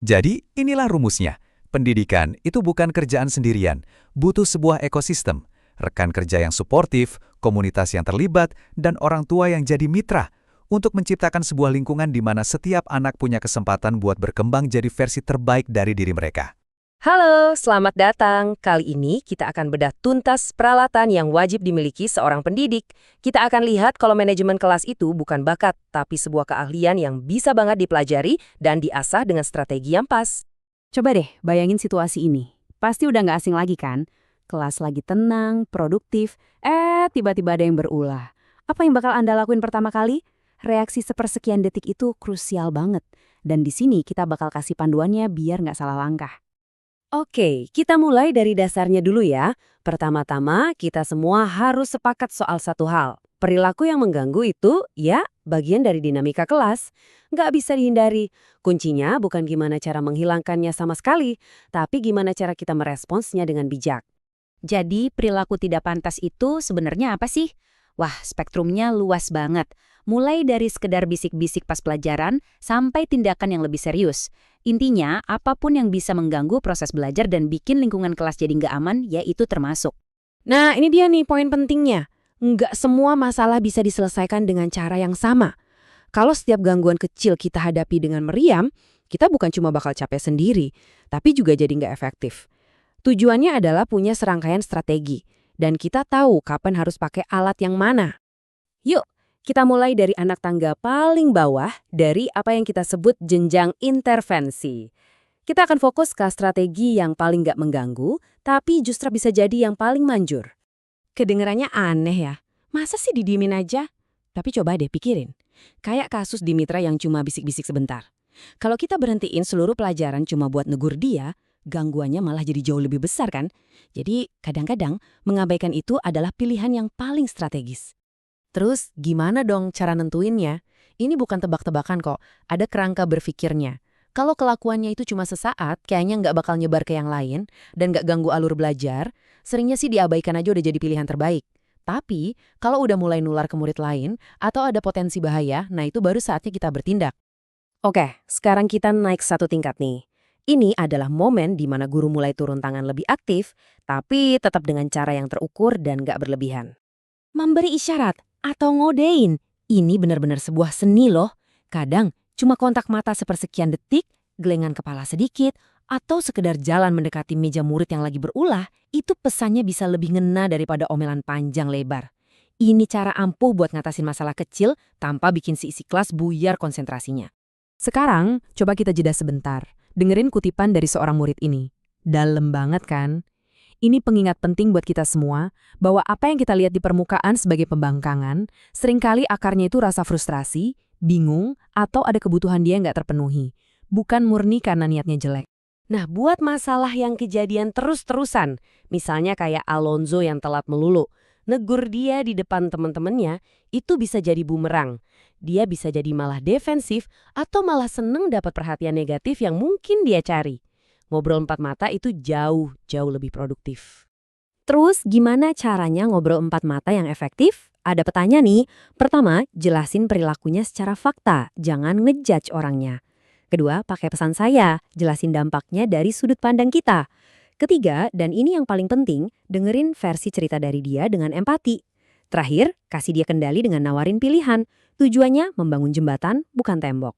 Jadi, inilah rumusnya. Pendidikan itu bukan kerjaan sendirian, butuh sebuah ekosistem. Rekan kerja yang suportif, komunitas yang terlibat, dan orang tua yang jadi mitra untuk menciptakan sebuah lingkungan di mana setiap anak punya kesempatan buat berkembang jadi versi terbaik dari diri mereka. Halo, selamat datang. Kali ini kita akan bedah tuntas peralatan yang wajib dimiliki seorang pendidik. Kita akan lihat kalau manajemen kelas itu bukan bakat, tapi sebuah keahlian yang bisa banget dipelajari dan diasah dengan strategi yang pas. Coba deh bayangin situasi ini. Pasti udah nggak asing lagi kan? Kelas lagi tenang, produktif, tiba-tiba ada yang berulah. Apa yang bakal Anda lakuin pertama kali? Reaksi sepersekian detik itu krusial banget. Dan di sini kita bakal kasih panduannya biar nggak salah langkah. Oke, kita mulai dari dasarnya dulu ya. Pertama-tama, kita semua harus sepakat soal satu hal. Perilaku yang mengganggu itu, ya, bagian dari dinamika kelas. Nggak bisa dihindari. Kuncinya bukan gimana cara menghilangkannya sama sekali, tapi gimana cara kita meresponsnya dengan bijak. Jadi perilaku tidak pantas itu sebenarnya apa sih? Wah, spektrumnya luas banget. Mulai dari sekedar bisik-bisik pas pelajaran sampai tindakan yang lebih serius. Intinya, apapun yang bisa mengganggu proses belajar dan bikin lingkungan kelas jadi nggak aman, ya itu termasuk. Nah, ini dia nih poin pentingnya. Nggak semua masalah bisa diselesaikan dengan cara yang sama. Kalau setiap gangguan kecil kita hadapi dengan meriam, kita bukan cuma bakal capek sendiri, tapi juga jadi nggak efektif. Tujuannya adalah punya serangkaian strategi, dan kita tahu kapan harus pakai alat yang mana. Yuk, kita mulai dari anak tangga paling bawah, dari apa yang kita sebut jenjang intervensi. Kita akan fokus ke strategi yang paling nggak mengganggu, tapi justru bisa jadi yang paling manjur. Kedengerannya aneh ya, masa sih didiemin aja? Tapi coba deh pikirin, kayak kasus Dimitra yang cuma bisik-bisik sebentar. Kalau kita berhentiin seluruh pelajaran cuma buat negur dia, gangguannya malah jadi jauh lebih besar kan? Jadi kadang-kadang mengabaikan itu adalah pilihan yang paling strategis. Terus gimana dong cara nentuinnya? Ini bukan tebak-tebakan kok, ada kerangka berpikirnya. Kalau kelakuannya itu cuma sesaat, kayaknya nggak bakal nyebar ke yang lain, dan nggak ganggu alur belajar, seringnya sih diabaikan aja udah jadi pilihan terbaik. Tapi, kalau udah mulai nular ke murid lain, atau ada potensi bahaya, nah itu baru saatnya kita bertindak. Oke, sekarang kita naik satu tingkat nih. Ini adalah momen di mana guru mulai turun tangan lebih aktif, tapi tetap dengan cara yang terukur dan nggak berlebihan. Memberi isyarat atau ngodein, ini benar-benar sebuah seni loh. Kadang cuma kontak mata sepersekian detik, gelengan kepala sedikit, atau sekedar jalan mendekati meja murid yang lagi berulah, itu pesannya bisa lebih ngena daripada omelan panjang lebar. Ini cara ampuh buat ngatasin masalah kecil tanpa bikin si isi kelas buyar konsentrasinya. Sekarang, coba kita jeda sebentar. Dengerin kutipan dari seorang murid ini. Dalam banget kan? Ini pengingat penting buat kita semua, bahwa apa yang kita lihat di permukaan sebagai pembangkangan, seringkali akarnya itu rasa frustrasi, bingung, atau ada kebutuhan dia yang nggak terpenuhi. Bukan murni karena niatnya jelek. Nah, buat masalah yang kejadian terus-terusan, misalnya kayak Alonzo yang telat melulu, negur dia di depan teman-temannya, itu bisa jadi bumerang. Dia bisa jadi malah defensif, atau malah seneng dapat perhatian negatif yang mungkin dia cari. Ngobrol empat mata itu jauh lebih produktif. Terus gimana caranya ngobrol empat mata yang efektif? Ada petanya nih. Pertama, jelasin perilakunya secara fakta, jangan ngejudge orangnya. Kedua, pakai pesan saya, jelasin dampaknya dari sudut pandang kita. Ketiga, dan ini yang paling penting, dengerin versi cerita dari dia dengan empati. Terakhir, kasih dia kendali dengan nawarin pilihan. Tujuannya membangun jembatan, bukan tembok.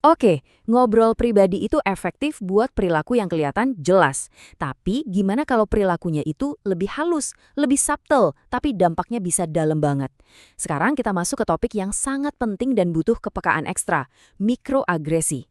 Oke, ngobrol pribadi itu efektif buat perilaku yang kelihatan jelas. Tapi gimana kalau perilakunya itu lebih halus, lebih subtle, tapi dampaknya bisa dalam banget? Sekarang kita masuk ke topik yang sangat penting dan butuh kepekaan ekstra, mikroagresi.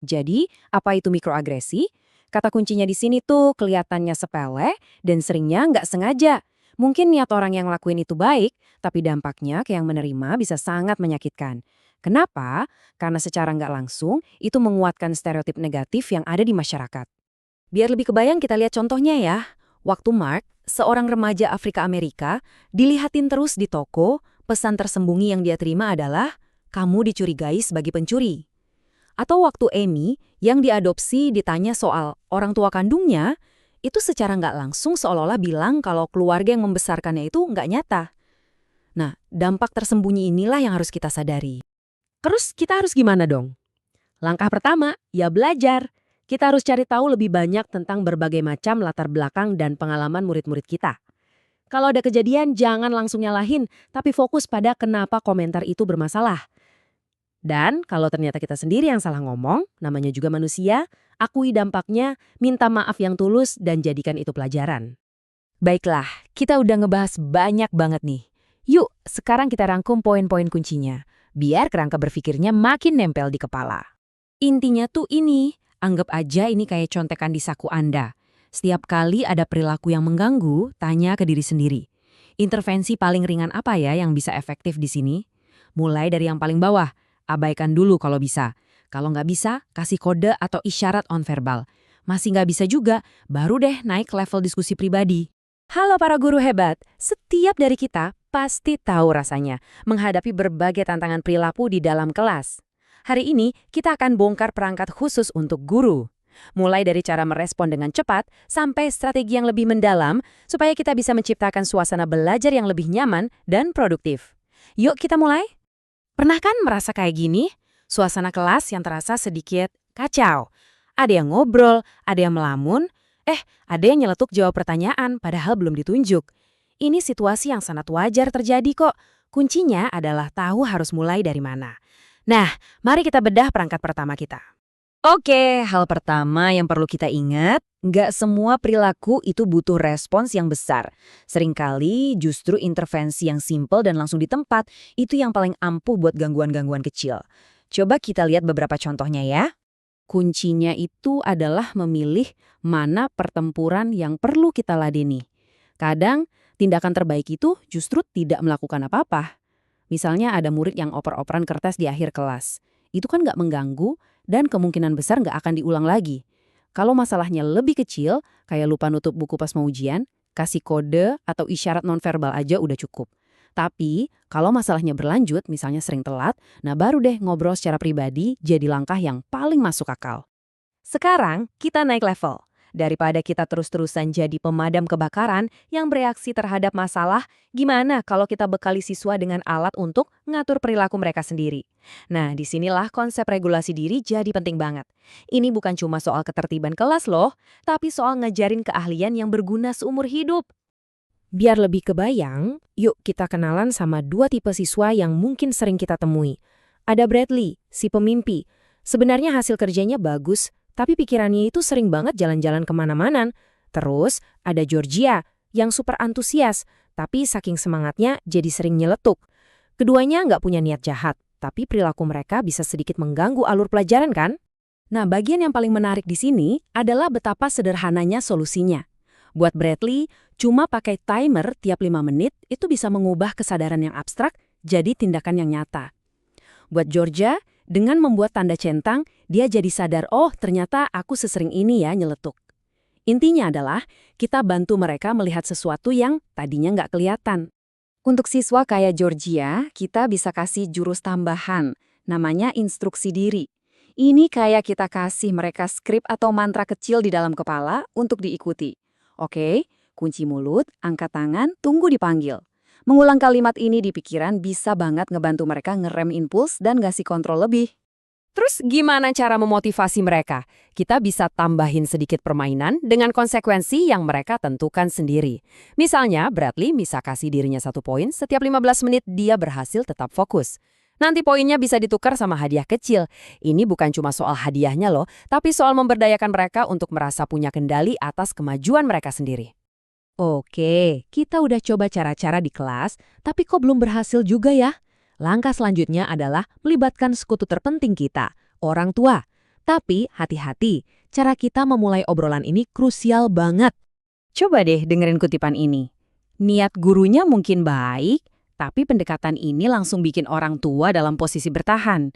Jadi, apa itu mikroagresi? Kata kuncinya di sini tuh kelihatannya sepele dan seringnya nggak sengaja. Mungkin niat orang yang lakuin itu baik, tapi dampaknya ke yang menerima bisa sangat menyakitkan. Kenapa? Karena secara nggak langsung, itu menguatkan stereotip negatif yang ada di masyarakat. Biar lebih kebayang kita lihat contohnya ya. Waktu Mark, seorang remaja Afrika Amerika, dilihatin terus di toko, pesan tersembunyi yang dia terima adalah, kamu dicurigai sebagai pencuri. Atau waktu Amy, yang diadopsi ditanya soal orang tua kandungnya, itu secara nggak langsung seolah-olah bilang kalau keluarga yang membesarkannya itu nggak nyata. Nah, dampak tersembunyi inilah yang harus kita sadari. Terus kita harus gimana dong? Langkah pertama, ya belajar. kita harus cari tahu lebih banyak tentang berbagai macam latar belakang dan pengalaman murid-murid kita. Kalau ada kejadian, jangan langsung nyalahin, tapi fokus pada kenapa komentar itu bermasalah. Dan kalau ternyata kita sendiri yang salah ngomong, namanya juga manusia, akui dampaknya, minta maaf yang tulus, dan jadikan itu pelajaran. Baiklah, kita udah ngebahas banyak banget nih. Yuk, sekarang kita rangkum poin-poin kuncinya, biar kerangka berpikirnya makin nempel di kepala. Intinya tuh ini, anggap aja ini kayak contekan di saku Anda. Setiap kali ada perilaku yang mengganggu, tanya ke diri sendiri. Intervensi paling ringan apa ya yang bisa efektif di sini? Mulai dari yang paling bawah, abaikan dulu kalau bisa. Kalau nggak bisa, kasih kode atau isyarat nonverbal. Masih nggak bisa juga, baru deh naik level diskusi pribadi. Halo para guru hebat, setiap dari kita pasti tahu rasanya menghadapi berbagai tantangan perilaku di dalam kelas. Hari ini kita akan bongkar perangkat khusus untuk guru. Mulai dari cara merespon dengan cepat sampai strategi yang lebih mendalam supaya kita bisa menciptakan suasana belajar yang lebih nyaman dan produktif. Yuk kita mulai. Pernah kan merasa kayak gini? Suasana kelas yang terasa sedikit kacau. Ada yang ngobrol, ada yang melamun, ada yang nyeletuk jawab pertanyaan padahal belum ditunjuk. Ini situasi yang sangat wajar terjadi kok. Kuncinya adalah tahu harus mulai dari mana. Nah, mari kita bedah perangkat pertama kita. Oke, hal pertama yang perlu kita ingat, nggak semua perilaku itu butuh respons yang besar. Seringkali justru intervensi yang simpel dan langsung di tempat itu yang paling ampuh buat gangguan-gangguan kecil. Coba kita lihat beberapa contohnya ya. Kuncinya itu adalah memilih mana pertempuran yang perlu kita ladeni. Kadang, tindakan terbaik itu justru tidak melakukan apa-apa. Misalnya ada murid yang oper-operan kertas di akhir kelas. Itu kan nggak mengganggu dan kemungkinan besar nggak akan diulang lagi. Kalau masalahnya lebih kecil, kayak lupa nutup buku pas mau ujian, kasih kode atau isyarat nonverbal aja udah cukup. Tapi, kalau masalahnya berlanjut, misalnya sering telat, nah baru deh ngobrol secara pribadi jadi langkah yang paling masuk akal. Sekarang, kita naik level. Daripada kita terus-terusan jadi pemadam kebakaran yang bereaksi terhadap masalah, gimana kalau kita bekali siswa dengan alat untuk ngatur perilaku mereka sendiri? Nah, disinilah konsep regulasi diri jadi penting banget. Ini bukan cuma soal ketertiban kelas loh, tapi soal ngajarin keahlian yang berguna seumur hidup. Biar lebih kebayang, yuk kita kenalan sama dua tipe siswa yang mungkin sering kita temui. Ada Bradley, si pemimpi. Sebenarnya hasil kerjanya bagus, tapi pikirannya itu sering banget jalan-jalan kemana-mana. Terus ada Georgia yang super antusias, tapi saking semangatnya jadi sering nyeletuk. Keduanya nggak punya niat jahat, tapi perilaku mereka bisa sedikit mengganggu alur pelajaran kan? Nah, bagian yang paling menarik di sini adalah betapa sederhananya solusinya. Buat Bradley, cuma pakai timer tiap 5 menit itu bisa mengubah kesadaran yang abstrak jadi tindakan yang nyata. Buat Georgia, dengan membuat tanda centang, dia jadi sadar, oh ternyata aku sesering ini ya nyeletuk. Intinya adalah, kita bantu mereka melihat sesuatu yang tadinya nggak kelihatan. Untuk siswa kayak Georgia, kita bisa kasih jurus tambahan, namanya instruksi diri. Ini kayak kita kasih mereka skrip atau mantra kecil di dalam kepala untuk diikuti. Oke, kunci mulut, angkat tangan, tunggu dipanggil. Mengulang kalimat ini di pikiran bisa banget ngebantu mereka ngerem impuls dan ngasih kontrol lebih. Terus gimana cara memotivasi mereka? Kita bisa tambahin sedikit permainan dengan konsekuensi yang mereka tentukan sendiri. Misalnya, Bradley bisa kasih dirinya 1 poin setiap 15 menit dia berhasil tetap fokus. Nanti poinnya bisa ditukar sama hadiah kecil. Ini bukan cuma soal hadiahnya loh, tapi soal memberdayakan mereka untuk merasa punya kendali atas kemajuan mereka sendiri. Oke, kita udah coba cara-cara di kelas, tapi kok belum berhasil juga ya? Langkah selanjutnya adalah melibatkan sekutu terpenting kita, orang tua. Tapi hati-hati, cara kita memulai obrolan ini krusial banget. Coba deh dengerin kutipan ini. Niat gurunya mungkin baik, tapi pendekatan ini langsung bikin orang tua dalam posisi bertahan.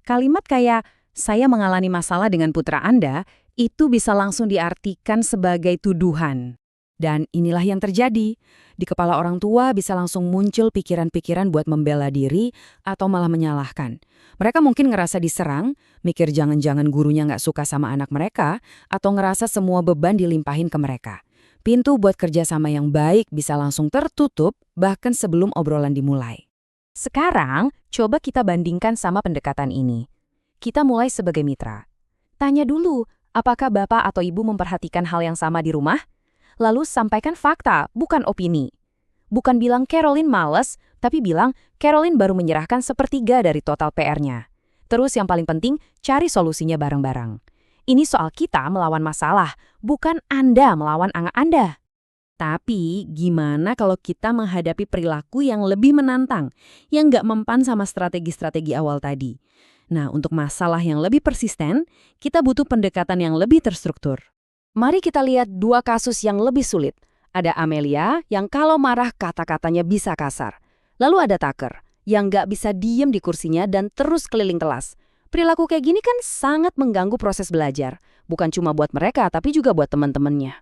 Kalimat kayak, saya mengalami masalah dengan putra Anda, itu bisa langsung diartikan sebagai tuduhan. Dan inilah yang terjadi. Di kepala orang tua bisa langsung muncul pikiran-pikiran buat membela diri atau malah menyalahkan. Mereka mungkin ngerasa diserang, mikir jangan-jangan gurunya nggak suka sama anak mereka, atau ngerasa semua beban dilimpahin ke mereka. Pintu buat kerjasama yang baik bisa langsung tertutup bahkan sebelum obrolan dimulai. Sekarang, coba kita bandingkan sama pendekatan ini. Kita mulai sebagai mitra. Tanya dulu, Apakah Bapak atau Ibu memperhatikan hal yang sama di rumah? Lalu sampaikan fakta, bukan opini. Bukan bilang Caroline males, tapi bilang Caroline baru menyerahkan sepertiga dari total PR-nya. Terus yang paling penting, cari solusinya bareng-bareng. Ini soal kita melawan masalah, bukan Anda melawan anak Anda. Tapi gimana kalau kita menghadapi perilaku yang lebih menantang, yang nggak mempan sama strategi-strategi awal tadi? Nah, untuk masalah yang lebih persisten, kita butuh pendekatan yang lebih terstruktur. Mari kita lihat dua kasus yang lebih sulit. Ada Amelia yang kalau marah kata-katanya bisa kasar. Lalu ada Tucker yang nggak bisa diem di kursinya dan terus keliling kelas. Perilaku kayak gini kan sangat mengganggu proses belajar. Bukan cuma buat mereka, tapi juga buat teman-temannya.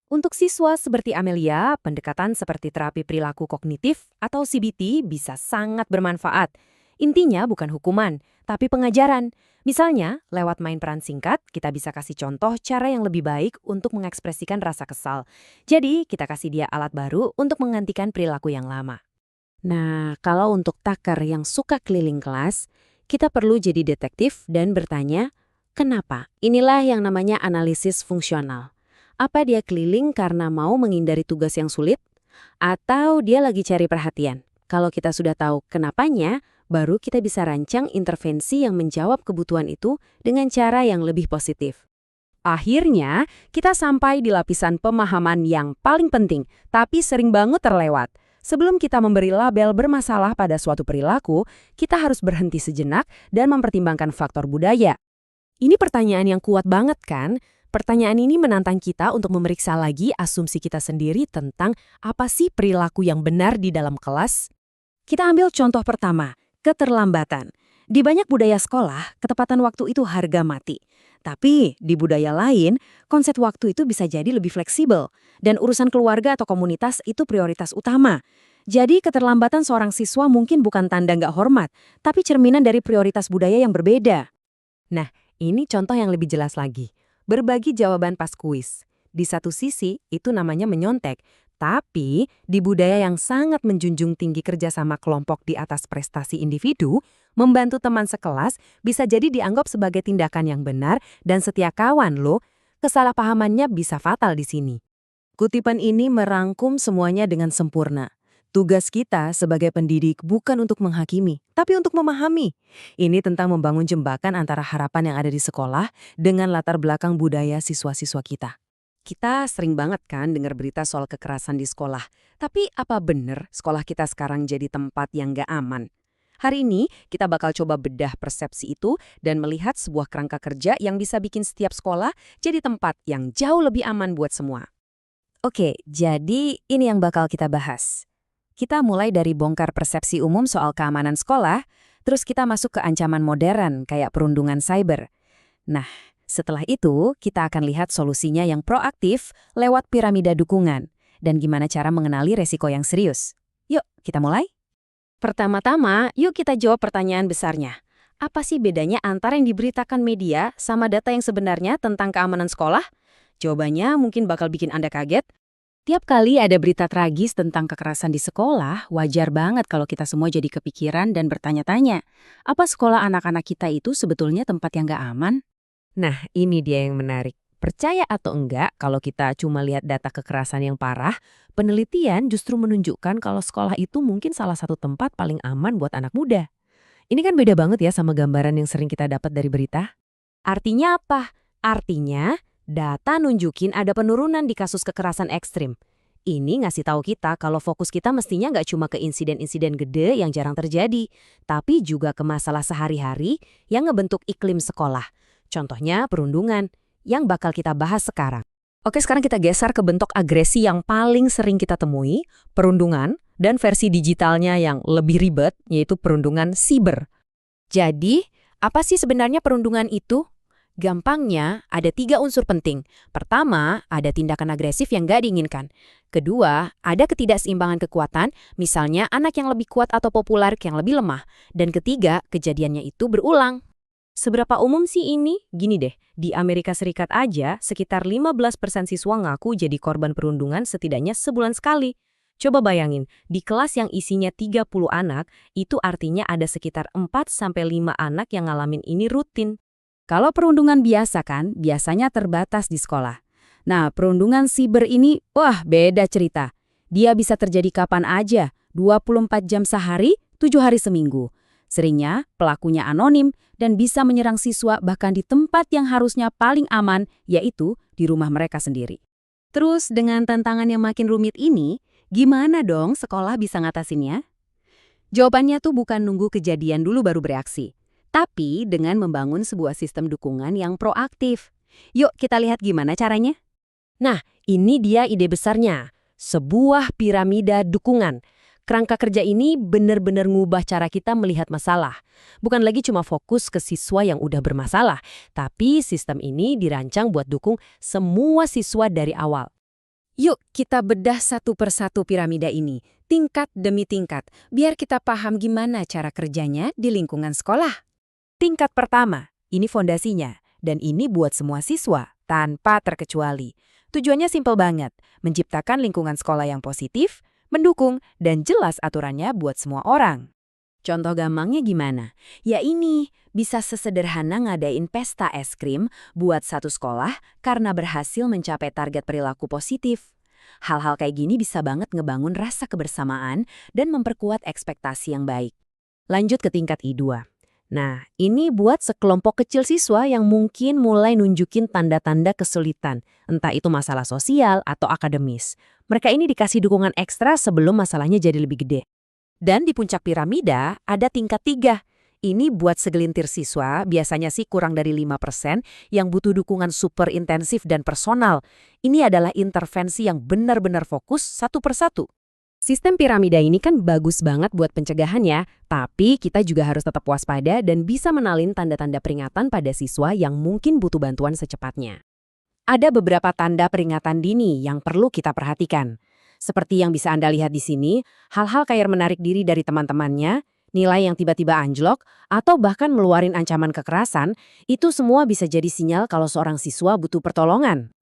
Untuk siswa seperti Amelia, pendekatan seperti terapi perilaku kognitif atau CBT bisa sangat bermanfaat. Intinya bukan hukuman, tapi pengajaran. Misalnya, lewat main peran singkat, kita bisa kasih contoh cara yang lebih baik untuk mengekspresikan rasa kesal. Jadi, kita kasih dia alat baru untuk menggantikan perilaku yang lama. Nah, kalau untuk Tucker yang suka keliling kelas, kita perlu jadi detektif dan bertanya, kenapa? Inilah yang namanya analisis fungsional. Apa dia keliling karena mau menghindari tugas yang sulit? Atau dia lagi cari perhatian? Kalau kita sudah tahu kenapanya, baru kita bisa rancang intervensi yang menjawab kebutuhan itu dengan cara yang lebih positif. Akhirnya, kita sampai di lapisan pemahaman yang paling penting, tapi sering banget terlewat. Sebelum kita memberi label bermasalah pada suatu perilaku, kita harus berhenti sejenak dan mempertimbangkan faktor budaya. Ini pertanyaan yang kuat banget kan? Pertanyaan ini menantang kita untuk memeriksa lagi asumsi kita sendiri tentang apa sih perilaku yang benar di dalam kelas. Kita ambil contoh pertama, keterlambatan. Di banyak budaya sekolah, ketepatan waktu itu harga mati. Tapi di budaya lain, konsep waktu itu bisa jadi lebih fleksibel. Dan urusan keluarga atau komunitas itu prioritas utama. Jadi keterlambatan seorang siswa mungkin bukan tanda nggak hormat, tapi cerminan dari prioritas budaya yang berbeda. Nah, ini contoh yang lebih jelas lagi. Berbagi jawaban pas kuis. Di satu sisi, itu namanya menyontek. Tapi, di budaya yang sangat menjunjung tinggi kerjasama kelompok di atas prestasi individu, membantu teman sekelas bisa jadi dianggap sebagai tindakan yang benar dan setia kawan loh. Kesalahpahamannya bisa fatal di sini. Kutipan ini merangkum semuanya dengan sempurna. Tugas kita sebagai pendidik bukan untuk menghakimi, tapi untuk memahami. Ini tentang membangun jembatan antara harapan yang ada di sekolah dengan latar belakang budaya siswa-siswa kita. Kita sering banget kan dengar berita soal kekerasan di sekolah. Tapi apa benar sekolah kita sekarang jadi tempat yang gak aman? Hari ini kita bakal coba bedah persepsi itu dan melihat sebuah kerangka kerja yang bisa bikin setiap sekolah jadi tempat yang jauh lebih aman buat semua. Oke, jadi ini yang bakal kita bahas. Kita mulai dari bongkar persepsi umum soal keamanan sekolah, terus kita masuk ke ancaman modern kayak perundungan cyber. Nah, setelah itu kita akan lihat solusinya yang proaktif lewat piramida dukungan dan gimana cara mengenali resiko yang serius. Yuk, kita mulai. Pertama-tama, yuk kita jawab pertanyaan besarnya. Apa sih bedanya antara yang diberitakan media sama data yang sebenarnya tentang keamanan sekolah? Jawabannya mungkin bakal bikin Anda kaget. Tiap kali ada berita tragis tentang kekerasan di sekolah, wajar banget kalau kita semua jadi kepikiran dan bertanya-tanya, apa sekolah anak-anak kita itu sebetulnya tempat yang gak aman? Nah, ini dia yang menarik. Percaya atau enggak, kalau kita cuma lihat data kekerasan yang parah, penelitian justru menunjukkan kalau sekolah itu mungkin salah satu tempat paling aman buat anak muda. Ini kan beda banget ya sama gambaran yang sering kita dapat dari berita. Artinya apa? Artinya, data nunjukin ada penurunan di kasus kekerasan ekstrim. Ini ngasih tahu kita kalau fokus kita mestinya nggak cuma ke insiden-insiden gede yang jarang terjadi, tapi juga ke masalah sehari-hari yang ngebentuk iklim sekolah. Contohnya perundungan, yang bakal kita bahas sekarang. Oke, sekarang kita geser ke bentuk agresi yang paling sering kita temui, perundungan, dan versi digitalnya yang lebih ribet, yaitu perundungan siber. Jadi, apa sih sebenarnya perundungan itu? Gampangnya, ada 3 unsur penting. Pertama, ada tindakan agresif yang nggak diinginkan. Kedua, ada ketidakseimbangan kekuatan, misalnya anak yang lebih kuat atau populer yang lebih lemah. Dan ketiga, kejadiannya itu berulang. Seberapa umum sih ini? Gini deh, di Amerika Serikat aja, sekitar 15% siswa ngaku jadi korban perundungan setidaknya sebulan sekali. Coba bayangin, di kelas yang isinya 30 anak, itu artinya ada sekitar 4-5 anak yang ngalamin ini rutin. Kalau perundungan biasa kan, biasanya terbatas di sekolah. Nah, perundungan siber ini, wah beda cerita. Dia bisa terjadi kapan aja, 24 jam sehari, 7 hari seminggu. Seringnya, pelakunya anonim dan bisa menyerang siswa bahkan di tempat yang harusnya paling aman, yaitu di rumah mereka sendiri. Terus, dengan tantangan yang makin rumit ini, gimana dong sekolah bisa ngatasinnya? Jawabannya tuh bukan nunggu kejadian dulu baru bereaksi, tapi dengan membangun sebuah sistem dukungan yang proaktif. Yuk kita lihat gimana caranya. Nah, ini dia ide besarnya. Sebuah piramida dukungan. Kerangka kerja ini benar-benar ngubah cara kita melihat masalah. Bukan lagi cuma fokus ke siswa yang udah bermasalah, tapi sistem ini dirancang buat dukung semua siswa dari awal. Yuk kita bedah satu persatu piramida ini, tingkat demi tingkat, biar kita paham gimana cara kerjanya di lingkungan sekolah. Tingkat pertama, ini fondasinya, dan ini buat semua siswa, tanpa terkecuali. Tujuannya simpel banget, menciptakan lingkungan sekolah yang positif, mendukung, dan jelas aturannya buat semua orang. Contoh gampangnya gimana? Ya ini, bisa sesederhana ngadain pesta es krim buat satu sekolah karena berhasil mencapai target perilaku positif. Hal-hal kayak gini bisa banget ngebangun rasa kebersamaan dan memperkuat ekspektasi yang baik. Lanjut ke tingkat I2. Nah, ini buat sekelompok kecil siswa yang mungkin mulai nunjukin tanda-tanda kesulitan, entah itu masalah sosial atau akademis. Mereka ini dikasih dukungan ekstra sebelum masalahnya jadi lebih gede. Dan di puncak piramida ada tingkat 3. Ini buat segelintir siswa, biasanya sih kurang dari 5%, yang butuh dukungan super intensif dan personal. Ini adalah intervensi yang benar-benar fokus satu persatu. Sistem piramida ini kan bagus banget buat pencegahan ya, tapi kita juga harus tetap waspada dan bisa menalin tanda-tanda peringatan pada siswa yang mungkin butuh bantuan secepatnya. Ada beberapa tanda peringatan dini yang perlu kita perhatikan. Seperti yang bisa Anda lihat di sini, hal-hal kayak menarik diri dari teman-temannya, nilai yang tiba-tiba anjlok, atau bahkan meluarin ancaman kekerasan, itu semua bisa jadi sinyal kalau seorang siswa butuh pertolongan.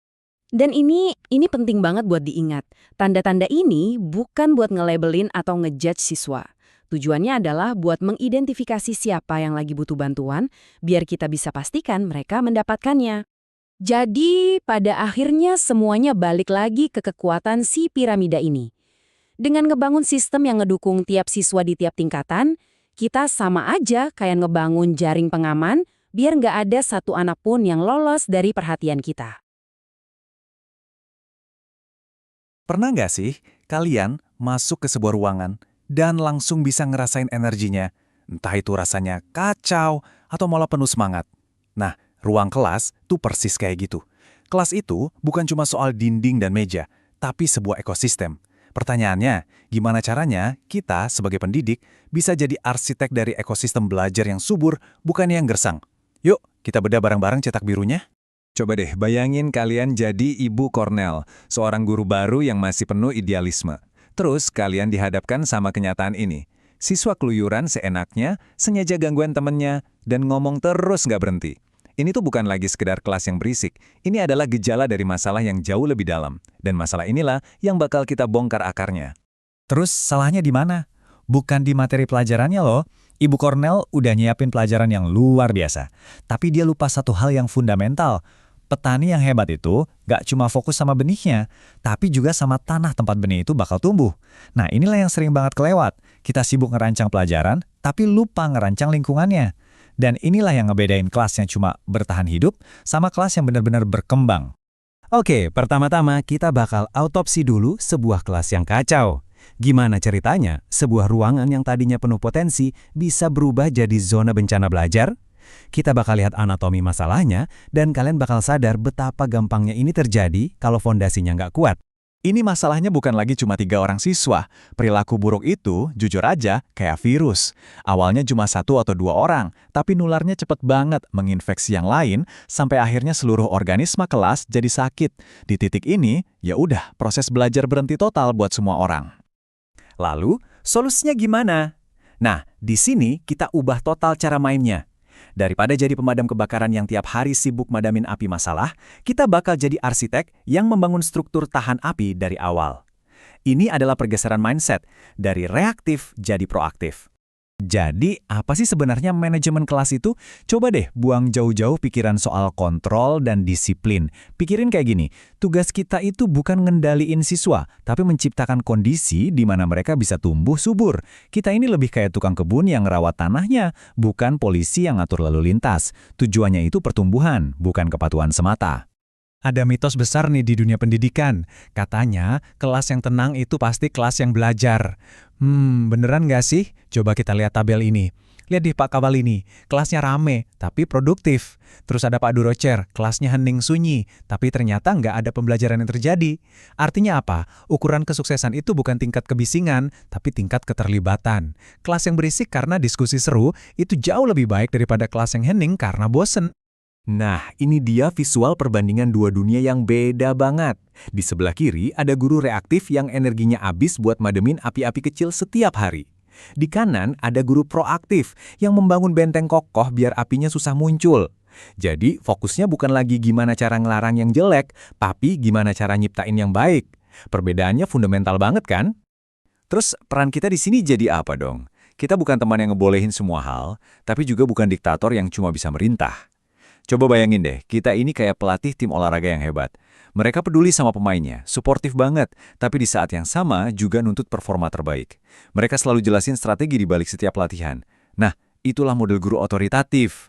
Dan ini penting banget buat diingat. Tanda-tanda ini bukan buat nge-labelin atau ngejudge siswa. Tujuannya adalah buat mengidentifikasi siapa yang lagi butuh bantuan, biar kita bisa pastikan mereka mendapatkannya. Jadi, pada akhirnya semuanya balik lagi ke kekuatan si piramida ini. Dengan ngebangun sistem yang ngedukung tiap siswa di tiap tingkatan, kita sama aja kayak ngebangun jaring pengaman, biar nggak ada satu anak pun yang lolos dari perhatian kita. Pernah nggak sih kalian masuk ke sebuah ruangan dan langsung bisa ngerasain energinya? Entah itu rasanya kacau atau malah penuh semangat. Nah, ruang kelas tuh persis kayak gitu. Kelas itu bukan cuma soal dinding dan meja, tapi sebuah ekosistem. Pertanyaannya, gimana caranya kita sebagai pendidik bisa jadi arsitek dari ekosistem belajar yang subur, bukan yang gersang? Yuk, kita bedah bareng-bareng cetak birunya. Coba deh bayangin kalian jadi Ibu Cornell, seorang guru baru yang masih penuh idealisme. Terus kalian dihadapkan sama kenyataan ini. Siswa keluyuran seenaknya, sengaja gangguan temennya, dan ngomong terus nggak berhenti. Ini tuh bukan lagi sekedar kelas yang berisik, ini adalah gejala dari masalah yang jauh lebih dalam. Dan masalah inilah yang bakal kita bongkar akarnya. Terus salahnya di mana? Bukan di materi pelajarannya loh. Ibu Cornell udah nyiapin pelajaran yang luar biasa. Tapi dia lupa satu hal yang fundamental. Petani yang hebat itu gak cuma fokus sama benihnya, tapi juga sama tanah tempat benih itu bakal tumbuh. Nah inilah yang sering banget kelewat. Kita sibuk ngerancang pelajaran, tapi lupa ngerancang lingkungannya. Dan inilah yang ngebedain kelas yang cuma bertahan hidup sama kelas yang benar-benar berkembang. Oke, pertama-tama kita bakal autopsi dulu sebuah kelas yang kacau. Gimana ceritanya sebuah ruangan yang tadinya penuh potensi bisa berubah jadi zona bencana belajar? Kita bakal lihat anatomi masalahnya, dan kalian bakal sadar betapa gampangnya ini terjadi kalau fondasinya nggak kuat. Ini masalahnya bukan lagi cuma 3 orang siswa. Perilaku buruk itu, jujur aja, kayak virus. Awalnya cuma 1 atau 2 orang, tapi nularnya cepet banget menginfeksi yang lain, sampai akhirnya seluruh organisme kelas jadi sakit. Di titik ini, ya udah, proses belajar berhenti total buat semua orang. Lalu, solusinya gimana? Nah, di sini kita ubah total cara mainnya. Daripada jadi pemadam kebakaran yang tiap hari sibuk madamin api masalah, kita bakal jadi arsitek yang membangun struktur tahan api dari awal. Ini adalah pergeseran mindset dari reaktif jadi proaktif. Jadi, apa sih sebenarnya manajemen kelas itu? Coba deh buang jauh-jauh pikiran soal kontrol dan disiplin. Pikirin kayak gini, tugas kita itu bukan ngendaliin siswa, tapi menciptakan kondisi di mana mereka bisa tumbuh subur. Kita ini lebih kayak tukang kebun yang rawat tanahnya, bukan polisi yang ngatur lalu lintas. Tujuannya itu pertumbuhan, bukan kepatuhan semata. Ada mitos besar nih di dunia pendidikan. Katanya, kelas yang tenang itu pasti kelas yang belajar. Beneran nggak sih? Coba kita lihat tabel ini. Lihat di Pak Kawal ini, kelasnya rame, tapi produktif. Terus ada Pak Durocer, kelasnya hening sunyi, tapi ternyata nggak ada pembelajaran yang terjadi. Artinya apa? Ukuran kesuksesan itu bukan tingkat kebisingan, tapi tingkat keterlibatan. Kelas yang berisik karena diskusi seru, itu jauh lebih baik daripada kelas yang hening karena bosen. Nah, ini dia visual perbandingan dua dunia yang beda banget. Di sebelah kiri ada guru reaktif yang energinya habis buat mademin api-api kecil setiap hari. Di kanan ada guru proaktif yang membangun benteng kokoh biar apinya susah muncul. Jadi, fokusnya bukan lagi gimana cara ngelarang yang jelek, tapi gimana cara nyiptain yang baik. Perbedaannya fundamental banget kan? Terus peran kita di sini jadi apa dong? Kita bukan teman yang ngebolehin semua hal, tapi juga bukan diktator yang cuma bisa merintah. Coba bayangin deh, kita ini kayak pelatih tim olahraga yang hebat. Mereka peduli sama pemainnya, suportif banget, tapi di saat yang sama juga nuntut performa terbaik. Mereka selalu jelasin strategi di balik setiap latihan. Nah, itulah model guru otoritatif.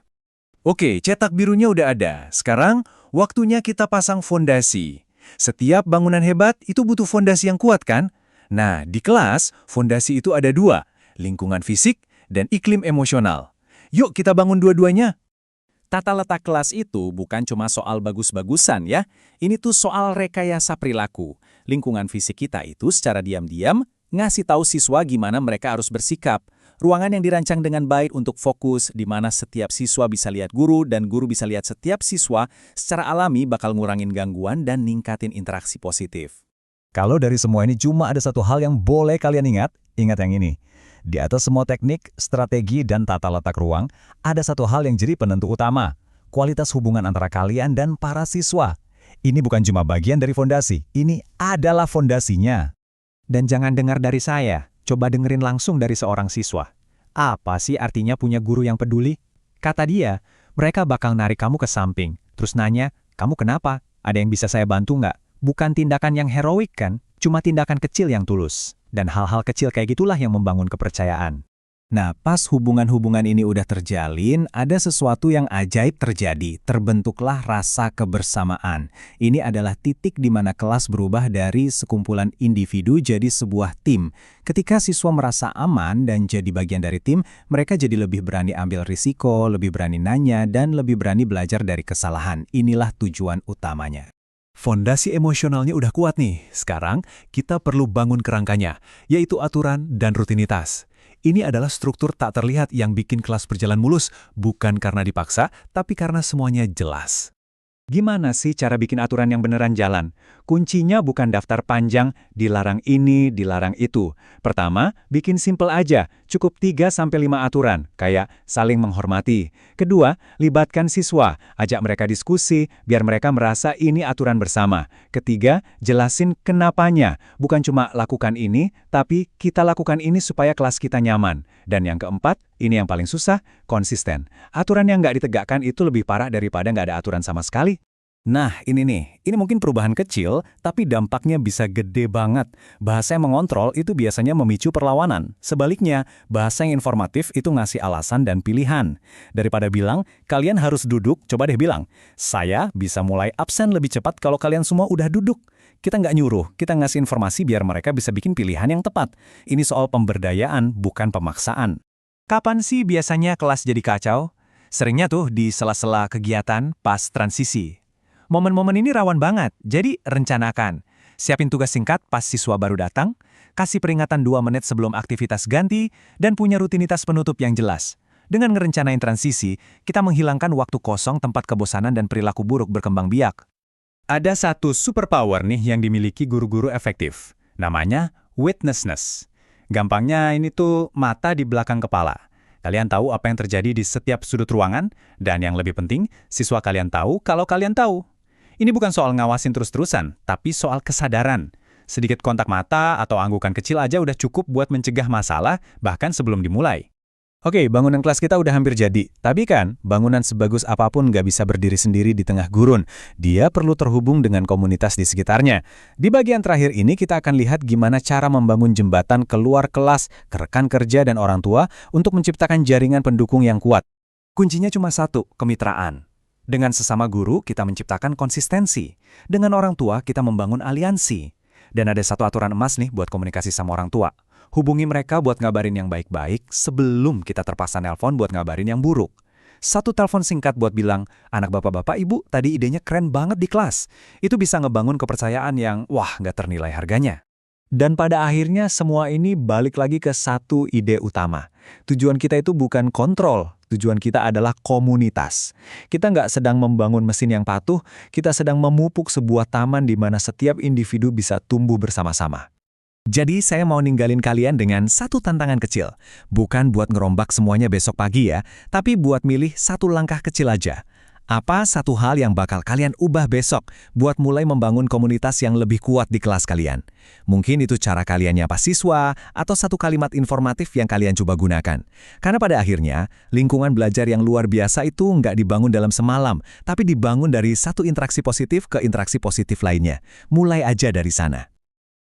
Oke, cetak birunya udah ada. Sekarang, waktunya kita pasang fondasi. Setiap bangunan hebat itu butuh fondasi yang kuat kan? Nah, di kelas, fondasi itu ada dua, lingkungan fisik dan iklim emosional. Yuk kita bangun dua-duanya. Tata letak kelas itu bukan cuma soal bagus-bagusan ya, ini tuh soal rekayasa perilaku. Lingkungan fisik kita itu secara diam-diam ngasih tahu siswa gimana mereka harus bersikap. Ruangan yang dirancang dengan baik untuk fokus, di mana setiap siswa bisa lihat guru dan guru bisa lihat setiap siswa, secara alami bakal ngurangin gangguan dan ningkatin interaksi positif. Kalau dari semua ini cuma ada satu hal yang boleh kalian ingat yang ini. Di atas semua teknik, strategi, dan tata letak ruang, ada satu hal yang jadi penentu utama, kualitas hubungan antara kalian dan para siswa. Ini bukan cuma bagian dari fondasi, ini adalah fondasinya. Dan jangan dengar dari saya, coba dengerin langsung dari seorang siswa. Apa sih artinya punya guru yang peduli? Kata dia, mereka bakal narik kamu ke samping, terus nanya, kamu kenapa? Ada yang bisa saya bantu nggak? Bukan tindakan yang heroik kan, cuma tindakan kecil yang tulus. Dan hal-hal kecil kayak gitulah yang membangun kepercayaan. Nah, pas hubungan-hubungan ini udah terjalin, ada sesuatu yang ajaib terjadi. Terbentuklah rasa kebersamaan. Ini adalah titik di mana kelas berubah dari sekumpulan individu jadi sebuah tim. Ketika siswa merasa aman dan jadi bagian dari tim, mereka jadi lebih berani ambil risiko, lebih berani nanya, dan lebih berani belajar dari kesalahan. Inilah tujuan utamanya. Fondasi emosionalnya udah kuat nih. Sekarang, kita perlu bangun kerangkanya, yaitu aturan dan rutinitas. Ini adalah struktur tak terlihat yang bikin kelas berjalan mulus, bukan karena dipaksa, tapi karena semuanya jelas. Gimana sih cara bikin aturan yang beneran jalan? Kuncinya bukan daftar panjang, dilarang ini, dilarang itu. Pertama, bikin simple aja, cukup 3-5 aturan, kayak saling menghormati. Kedua, libatkan siswa, ajak mereka diskusi, biar mereka merasa ini aturan bersama. Ketiga, jelasin kenapanya, bukan cuma lakukan ini, tapi kita lakukan ini supaya kelas kita nyaman. Dan yang keempat, ini yang paling susah, konsisten. Aturan yang nggak ditegakkan itu lebih parah daripada nggak ada aturan sama sekali. Nah, ini mungkin perubahan kecil, tapi dampaknya bisa gede banget. Bahasa yang mengontrol itu biasanya memicu perlawanan. Sebaliknya, bahasa yang informatif itu ngasih alasan dan pilihan. Daripada bilang, kalian harus duduk, coba deh bilang, saya bisa mulai absen lebih cepat kalau kalian semua udah duduk. Kita nggak nyuruh, kita ngasih informasi biar mereka bisa bikin pilihan yang tepat. Ini soal pemberdayaan, bukan pemaksaan. Kapan sih biasanya kelas jadi kacau? Seringnya tuh di sela-sela kegiatan pas transisi. Momen-momen ini rawan banget, jadi rencanakan. Siapin tugas singkat pas siswa baru datang, kasih peringatan 2 menit sebelum aktivitas ganti, dan punya rutinitas penutup yang jelas. Dengan ngerencanain transisi, kita menghilangkan waktu kosong tempat kebosanan dan perilaku buruk berkembang biak. Ada satu superpower nih yang dimiliki guru-guru efektif. Namanya witnessness. Gampangnya ini tuh mata di belakang kepala. Kalian tahu apa yang terjadi di setiap sudut ruangan, dan yang lebih penting, siswa kalian tahu kalau kalian tahu. Ini bukan soal ngawasin terus-terusan, tapi soal kesadaran. Sedikit kontak mata atau anggukan kecil aja udah cukup buat mencegah masalah, bahkan sebelum dimulai. Oke, bangunan kelas kita udah hampir jadi. Tapi kan, bangunan sebagus apapun nggak bisa berdiri sendiri di tengah gurun. Dia perlu terhubung dengan komunitas di sekitarnya. Di bagian terakhir ini kita akan lihat gimana cara membangun jembatan keluar kelas, ke rekan kerja dan orang tua untuk menciptakan jaringan pendukung yang kuat. Kuncinya cuma satu, kemitraan. Dengan sesama guru, kita menciptakan konsistensi. Dengan orang tua, kita membangun aliansi. Dan ada satu aturan emas nih buat komunikasi sama orang tua. Hubungi mereka buat ngabarin yang baik-baik sebelum kita terpaksa nelpon buat ngabarin yang buruk. Satu telepon singkat buat bilang, anak bapak-bapak ibu tadi idenya keren banget di kelas. Itu bisa ngebangun kepercayaan yang, wah, nggak ternilai harganya. Dan pada akhirnya semua ini balik lagi ke satu ide utama. Tujuan kita itu bukan kontrol, tujuan kita adalah komunitas. Kita nggak sedang membangun mesin yang patuh, kita sedang memupuk sebuah taman di mana setiap individu bisa tumbuh bersama-sama. Jadi saya mau ninggalin kalian dengan satu tantangan kecil. Bukan buat ngerombak semuanya besok pagi ya, tapi buat milih satu langkah kecil aja. Apa satu hal yang bakal kalian ubah besok buat mulai membangun komunitas yang lebih kuat di kelas kalian? Mungkin itu cara kalian nyapa siswa atau satu kalimat informatif yang kalian coba gunakan. Karena pada akhirnya, lingkungan belajar yang luar biasa itu nggak dibangun dalam semalam, tapi dibangun dari satu interaksi positif ke interaksi positif lainnya. Mulai aja dari sana.